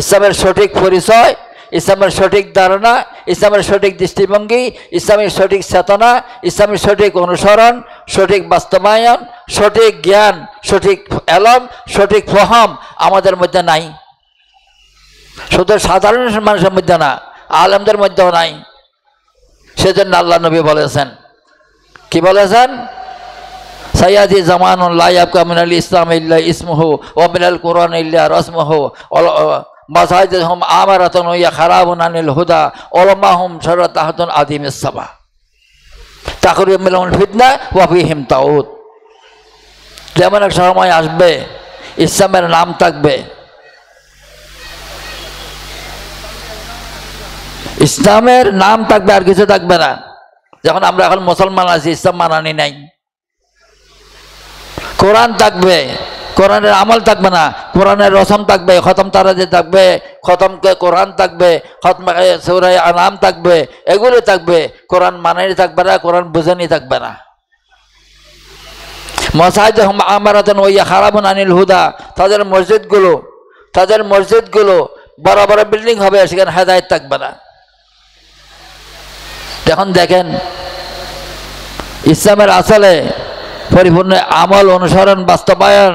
ইসলামের সঠিক পরিচয়, ইসলামের সঠিক ধারণা, ইসলামের সঠিক দৃষ্টিভঙ্গি, ইসলামের সঠিক চেতনা, ইসলামের সঠিক অনুসরণ, সঠিক বাস্তবায়ন, সঠিক জ্ঞান, সঠিক এলম, সঠিক ফহম আমাদের মধ্যে নাই। শুধু সাধারণ মানুষের মধ্যে না, আলেমদের মধ্যেও নাই। সেজন্য আল্লাহ নবী বলেছেন, কি বলেছেন? সাইয়াদি জামানুন লা ইয়াবকা মিনাল ইসলাম ইল্লা ইসমুহু ওয়া মিনাল কুরআন ইল্লা রাসমুহু মাসাজিদুহুম আমারাতুন ওয়া খারাবুন আনিল হুদা উলামাহুম শারাতাহাতুন আযীমিস সাবা তাকরিবুম মিনাল ফিতনা ওয়া ফীহিম তাউদ। যেমন এক সময় আসবে ইসলামের নাম থাকবে, ইসলামের নাম থাকবে, আর কিছু থাকবে না। যখন আমরা এখন মুসলমান আছি, ইসলাম মানানি নাই। কোরআন থাকবে, কোরআনের আমল থাকবে না, কোরআনের রসম থাকবে, খতম তারাজি থাকবে, খতমকে কোরআন থাকবে, খতম সূরা আনাম থাকবে, এগুলো থাকবে। কোরআন মানেই থাকবে না, কোরআন বুঝেনি থাকবে না। মাসাজিদুহুম আমারাতুন ওয়া খারাবুন আনিল হুদা, তাদের মসজিদগুলো বড় বড় বিল্ডিং হবে, সেখানে হেদায়েত থাকবে না। এখন দেখেন ইসলামের আসলে পরিপূর্ণ আমল অনুসরণ বাস্তবায়ন,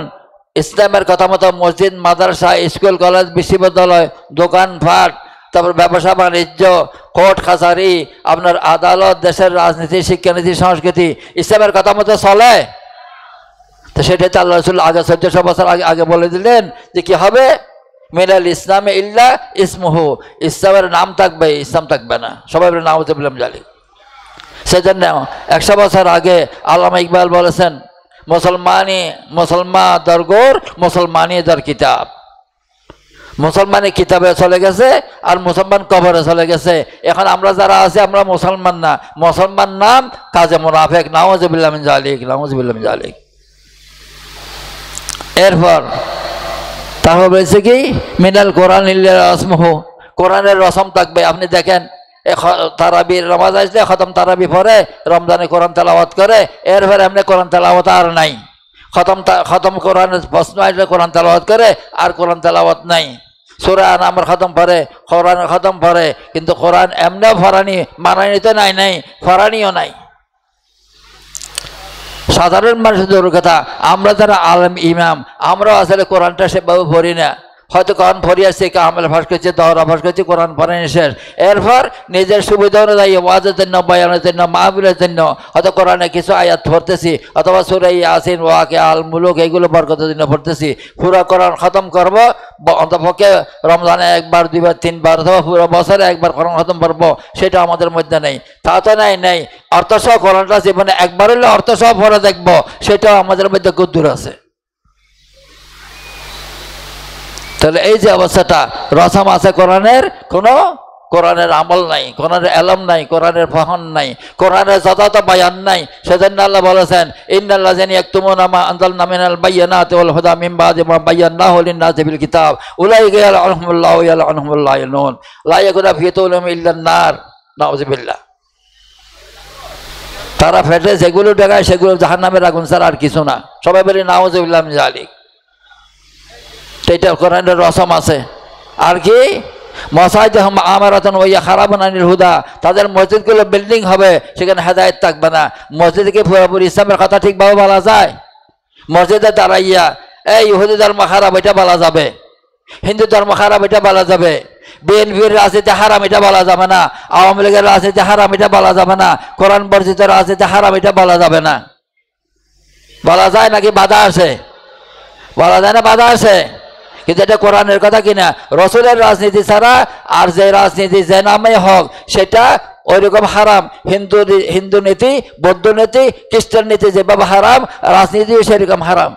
ইসলামের কথা মতো মসজিদ, মাদ্রাসা, স্কুল, কলেজ, বিশ্ববিদ্যালয়, দোকানপাট, তারপর ব্যবসা বাণিজ্য, কোর্ট কাছারি, আপনার আদালত, দেশের রাজনীতি, শিক্ষানীতি, সংস্কৃতি ইসলামের কথা মতো চলে। তো সেটাই তো আল্লাহ রাসূল আগে 1400 বছর আগে বলে দিলেন যে কি হবে, মিনাল ইসলামে ইল্লা ইসমুহু, ইসলামের নাম থাকবে, ইসলাম থাকবে না। সবাই বলে নাউযুবিল্লাহ মিন যালিক। সেজন্য 100 বছর আগে আল্লামা ইকবাল বলেছেন, মুসলমান দরগোর, মুসলমানি দর কিতাব। মুসলমানি কিতাবে চলে গেছে আর মুসলমান কবরে চলে গেছে। এখন আমরা যারা আছি আমরা মুসলমান না, মুসলমান নাম কাজে মুনাফিক। নাউযুবিল্লাহ মিন যালিক, নাউযুবিল্লাহ মিন যালিক। এরপর তারপর বলেছে কি, মিনাল কোরআন ইল্লা ইসমুহু, কোরআনের রসম থাকবে। আপনি দেখেন তারাবির নামাজ আসলে খতম তারাবি পড়ে, রমজানে কোরআন তেলাওয়াত করে, এরপর এমনি কোরআন তেলাওয়াত আর নাই। খতম কোরআনের প্রশ্ন আসলে কোরআন তেলাওয়াত করে, আর কোরআন তেলাওয়াত নাই। সূরা আনামের খতম পড়ে, কোরআনের খতম পড়ে, কিন্তু কোরআন এমনিও ফরানি, মানানি তো নাই, ফরানিও নাই। সাধারণ মানুষের দূর কথা, আমরা যারা আলেম ইমাম, আমরাও আসলে কোরআনটা সেভাবে পড়ি না। হয়তো কোরআন পড়ি আসছে, কামেল ফাঁস করছে, দহরা ফাঁস করছে, কোরআন পড়েনি শেষ। এরপর নিজের সুবিধা অনুযায়ী ওয়াজের জন্য, বয়ানের জন্য, মাহফিলের জন্য হয়তো কোরআনে কিছু আয়াত পড়তেছি, অথবা সূরা ইয়াসিন, ওয়াকিয়া, আল মুলুক এগুলো বরকতের জন্য পড়তেছি। পুরো কোরআন খতম করবো অন্তপক্ষে রমজানে একবার, দুইবার, তিনবার, অথবা পুরো বছরে একবার কোরআন খতম করবো, সেটা আমাদের মধ্যে নেই। তা তো নাই। অর্থসহ কোরআনটা জীবনে একবার হলে অর্থসহ পড়ে দেখবো, সেটাও আমাদের মধ্যে গুদ্দুর আছে। তাহলে এই যে অবস্থাটা, রসম আছে কোরআনের, কোনো কোরআনের আমল নাই, কোরআনের এলম নাই, কোরআনের ফাহন নাই, কোরআনের যথাযথ বায়ান নাই। সেজন্য আল্লাহ বলেছেন, ইন্নাল্লাযিনা ইয়াকতুমুনা মা আনজালনা মিনাল বায়্যিনাতি ওয়াল হুদা মিন বাদি মা বায়্যানাহু লিন-নাসি ফিল কিতাব উলাইকা ইয়ালআনুহুমুল্লাহু ওয়া ইয়ালআনুহুমুল লাঈনুন লা ইয়াকুনা ফী তুলুহিম ইল্লান নার। নাউযুবিল্লাহ। তারা ফেটে যেগুলো দেখায় সেগুলো জাহান্নামের আগুন ছাড়া আর কিছু না। সবাই বলি নাউযুবিল্লাহ মিন যালিক। এটা কোরআনের রসম আছে। আর কি, মাসাজিদুহুম আমারাতুন ওয়া খারাবুন আনিল হুদা, তাদের মসজিদগুলো বিল্ডিং হবে, সেখানে হেদায়েত থাকবে না। মসজিদকে পুরোপুরি ইসলামের কথা ঠিকভাবে বলা যায়? মসজিদে দাঁড়াইয়া এই ইহুদি ধর্ম খারাপ এটা বলা যাবে, হিন্দু ধর্ম খারাপ এটা বলা যাবে, বিএনপির রাজনীতি হারাম এটা বলা যাবে না, আওয়ামী লীগের রাজনীতি হারাম এটা বলা যাবে না, কোরআন বর্জিত রাজনীতি হারাম এটা বলা যাবে না। বলা যায় নাকি বাধা আছে? বলা যায় না, বাধা আছে। কিন্তু এটা কোরআনের কথা কিনা? রসুলের রাজনীতি ছাড়া আর যে রাজনীতি যে নামে হোক সেটা ওইরকম হারাম। হিন্দু নীতি, বৌদ্ধ নীতি, খ্রিস্টান নীতি যেভাবে হারাম, রাজনীতিও সেরকম হারাম।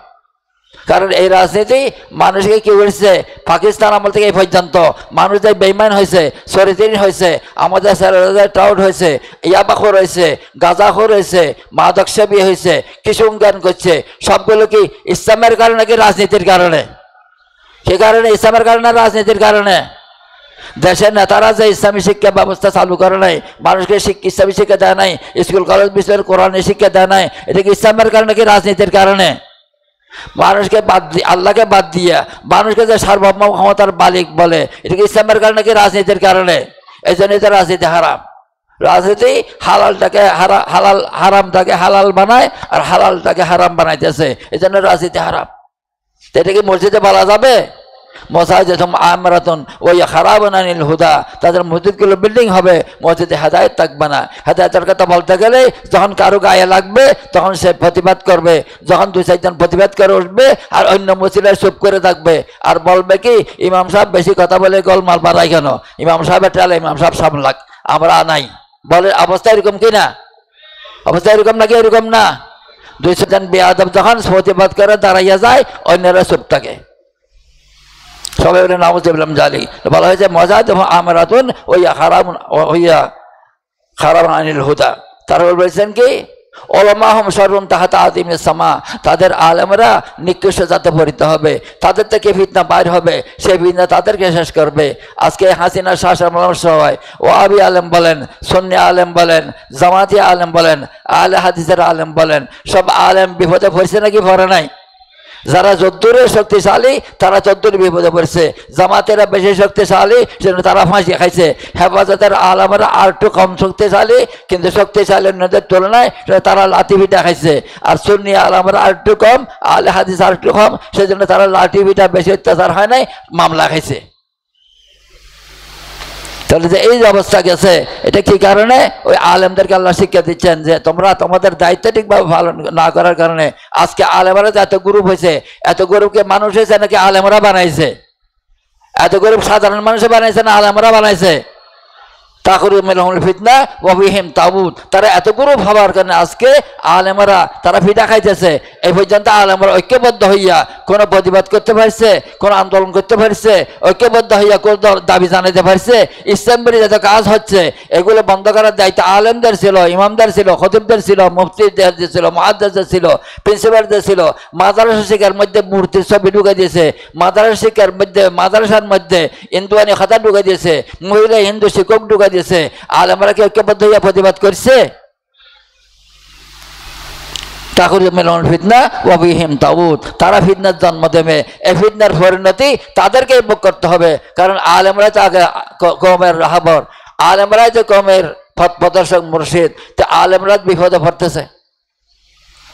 কারণ এই রাজনীতি মানুষকে কি করেছে, পাকিস্তান আমল থেকে এই পর্যন্ত মানুষ যে বেইমান হয়েছে, চরিত্রহীন হয়েছে, আমাদের ছেলেদের টাউট হয়েছে, ইয়াবাখোর হয়েছে, গাঁজাখোর হয়েছে, মাদক সেবী হয়েছে, কিশোর জ্ঞান করছে, সবগুলো কি ইসলামের কারণে কি রাজনীতির কারণে? সে কারণে ইসলামের কারণে, রাজনীতির কারণে। দেশের নেতারা যে ইসলামী শিক্ষা ব্যবস্থা চালু করে নাই, মানুষকে ইসলামী শিক্ষা দেয় নাই, স্কুল কলেজ বিশ্ববিদ্যালয় কোরআনের শিক্ষা দেয় নাই, এটা কি ইসলামের কারণে কি রাজনীতির কারণে? মানুষকে বাদ দিয়ে, আল্লাহকে বাদ দিয়ে মানুষকে যে সার্বভৌম ক্ষমতার মালিক বলে, এটা কি ইসলামের কারণে কি রাজনীতির কারণে? এই জন্যই তো রাজনীতি হারাম। রাজনীতি হালালটাকে হারামটাকে হালাল বানায় আর হালালটাকে হারাম বানাইতেছে, এই জন্য রাজনীতি হারাম। এটা কি মসজিদে বলা যাবে? মাসাজিদুহুম আমারাতুন ওয়া খারাবুন আনিল হুদা, তাদের মসজিদগুলো বিল্ডিং হবে, মসজিদে হেদায়েত থাকবে না। হেদায়েতের কথা বলতে গেলে যখন কারো গায়ে লাগবে তখন সে প্রতিবাদ করবে, যখন 2-4 জন প্রতিবাদ করে উঠবে আর অন্য মসজিদে চুপ করে থাকবে আর বলবে কি, ইমাম সাহেব বেশি কথা বলে গোলমাল বাড়ায় কেন? ইমাম সাহেবের টালে ইমাম সাহেব সামলাক, আমরা নাই। বলে অবস্থা এরকম কি না? অবস্থা এরকম নাকি? এরকম না। 200 জন বেয়াদব যখন প্রতিবাদ করে দাঁড়াইয়া যায়, অন্যরা চুপ থাকে। সবাই বলে নাউযুবিল্লাহ মিন যালিক। বলা হয়েছে মাসাজিদুহুম আমারাতুন ওয়া খারাবুন আনিল হুদা। তারপর বলেছেন কি, ওলামাহুম শাররুন তাহাতা আযীমিস সামা, তাদের আলেমরা নিকৃষ্ট জাতে পরিণত হবে, তাদের থেকে ফিতনা বাইর হবে, সেই ফিতনা তাদেরকে শেষ করবে। আজকে হাসিনা শাসন হয়, ওয়াহাবি আলেম বলেন, সুন্নি আলেম বলেন, জামাতি আলেম বলেন, আহলে হাদিসের আলেম বলেন, সব আলেম বিপদে পড়ছে নাকি পড়ে নাই? যারা যদ্দূরে শক্তিশালী তারা তদ্দূর বিপদে পড়ছে, জামাতেরা বেশি শক্তিশালী সেজন্য তারা ফাঁসি খাইছে, হেফাজতের আলেমরা আর একটু কম শক্তিশালী কিন্তু শক্তিশালী অন্যদের তুলনায় তারা লাঠি পিঠা খাইছে, আর সুন্নি আলেমরা আর একটু কম, আহলে হাদিস আর একটু কম, সেজন্য তারা লাঠি পিঠা বেশি অত্যাচার হয় নাই, মামলা খাইছে। তাহলে যে এই যে অবস্থা গেছে, এটা কি কারণে? ওই আলেমদেরকে আল্লাহ শিক্ষা দিচ্ছেন যে তোমরা তোমাদের দায়িত্ব ঠিকভাবে পালন না করার কারণে আজকে আলেমরা যে এত গ্রুপ হয়েছে, এত গ্রুপকে মানুষ হয়েছে নাকি আলেমরা বানাইছে? এত গ্রুপ সাধারণ মানুষে বানাইছে না আলেমরা বানাইছে? তাখরুজুল ফিতনা ওয়া ফীহিম তাগুত, তারা এত গ্রুপ হওয়ার কারণে আজকে আলেমরা তারা ফিটা খাইতেছে। এই পর্যন্ত আলেমরা ঐক্যবদ্ধ হইয়া কোনো প্রতিবাদ করতে পারছে, কোনো আন্দোলন করতে পারছে, ঐক্যবদ্ধ হইয়া কোন দাবি জানাতে পারছে? ইসলাম বিরোধী যত কাজ হচ্ছে এগুলো বন্ধ করার দায়িত্ব আলেমদের ছিল, ইমামদের ছিল, খতিবদের ছিল, মুফতিদের ছিল, মুহাদ্দিসদের ছিল, প্রিন্সিপালদের ছিল। মাদ্রাসা শিক্ষার মধ্যে মূর্তির ছবি ঢুকে দিয়েছে, মাদ্রাসা শিক্ষার মধ্যে মাদ্রাসার মধ্যে ইন্দুয়ানি খাতা ঢুকে দিয়েছে, মহিলা হিন্দু শিক্ষক ঢুকে দিয়েছে। আলেমরা কি ঐক্যবদ্ধ হইয়া প্রতিবাদ করছে? তাখরুজুল ফিতনা ওয়া ফীহিম তাগুত, তারা ফিতনার জন্ম দেবে, এই ফিতনার পরিণতি তাদেরকেই ভোগ করতে হবে। কারণ আলেমরা তো আগে কওমের রাহবর, আলেমরাই যে কওমের পথ প্রদর্শক মুর্শিদ, তো আলেমরা বিপদে পড়তেছে।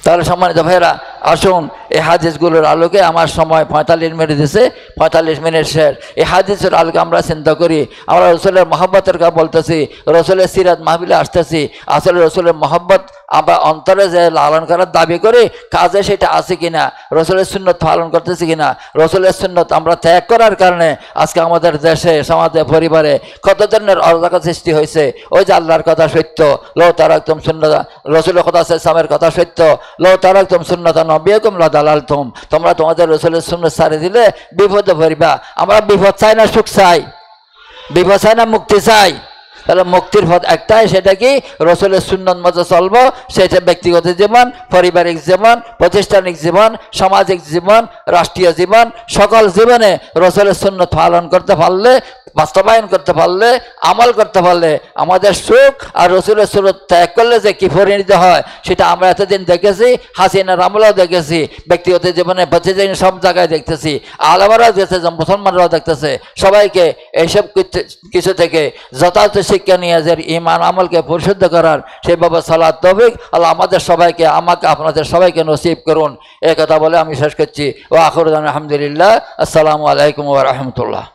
তাহলে সম্মানিত ভাইয়েরা, আসুন এই হাদিসগুলোর আলোকে, আমার সময় 45 মিনিট দিছে, 45 মিনিট শেষ। এই হাদিসের আলোকে আমরা চিন্তা করি, আমরা রসুলের মহব্বতের কথা বলতেছি, রসুলের সিরাত মাহফিলে আসতেছি, আসলে রসুলের মহব্বত আমরা অন্তরে যে লালন করার দাবি করি, কাজে সেটা আছে কিনা, রসুলের সুন্নত পালন করতেছি কিনা। রসুলের সুন্নত আমরা ত্যাগ করার কারণে আজকে আমাদের দেশে, সমাজে, পরিবারে কত ধরনের অরাজকতা সৃষ্টি হয়েছে। ওই যে আল্লাহর কথা সত্য, লো তারাকতুম সুন্নাতা, রসুলের কথা সামের কথা সত্য, লো তারাকতুম সুন্নাতা নবিয়্যিকুম লাদালালতুম, তোমরা তোমাদের রসুলের সুন্নাত ছাড়ে দিলে বিপদে পড়িবা। আমরা বিপদ চাই না সুখ চাই? বিপদ চাই না মুক্তি চাই? তাহলে মুক্তির পথ একটাই, সেটা কি? রসুলের সুন্নত মতো চলবো। সেটা ব্যক্তিগত জীবন, পারিবারিক জীবন, প্রাতিষ্ঠানিক জীবন, সামাজিক জীবন, রাষ্ট্রীয় জীবন, সকল জীবনে রসুলের সুন্নত পালন করতে পারলে, বাস্তবায়ন করতে পারলে, আমল করতে পারলে আমাদের সুখ, আর রসুলের সুন্নত ত্যাগ করলে যে কি পরিণতি হয় সেটা আমরা এতদিন দেখেছি, হাসিনার আমলেও দেখেছি, ব্যক্তিগত জীবনে প্রতিদিন সব জায়গায় দেখতেছি, আলেমরাও দেখতেছে, মুসলমানরাও দেখতেছে। সবাইকে এইসব কিছু থেকে যথাযথ শিক্ষা নিয়ে যে ঈমান আমলকে পরিশুদ্ধ করার সেইভাবে সালাত তৌফিক আল্লাহ আমাদের সবাইকে, আমাকে, আপনাদের সবাইকে নসিব করুন। এই কথা বলে আমি শেষ করছি। ওয়া আখিরু দাওয়ানা আলহামদুলিল্লাহ। আসসালামু আলাইকুম ওয়া রাহমাতুল্লাহ।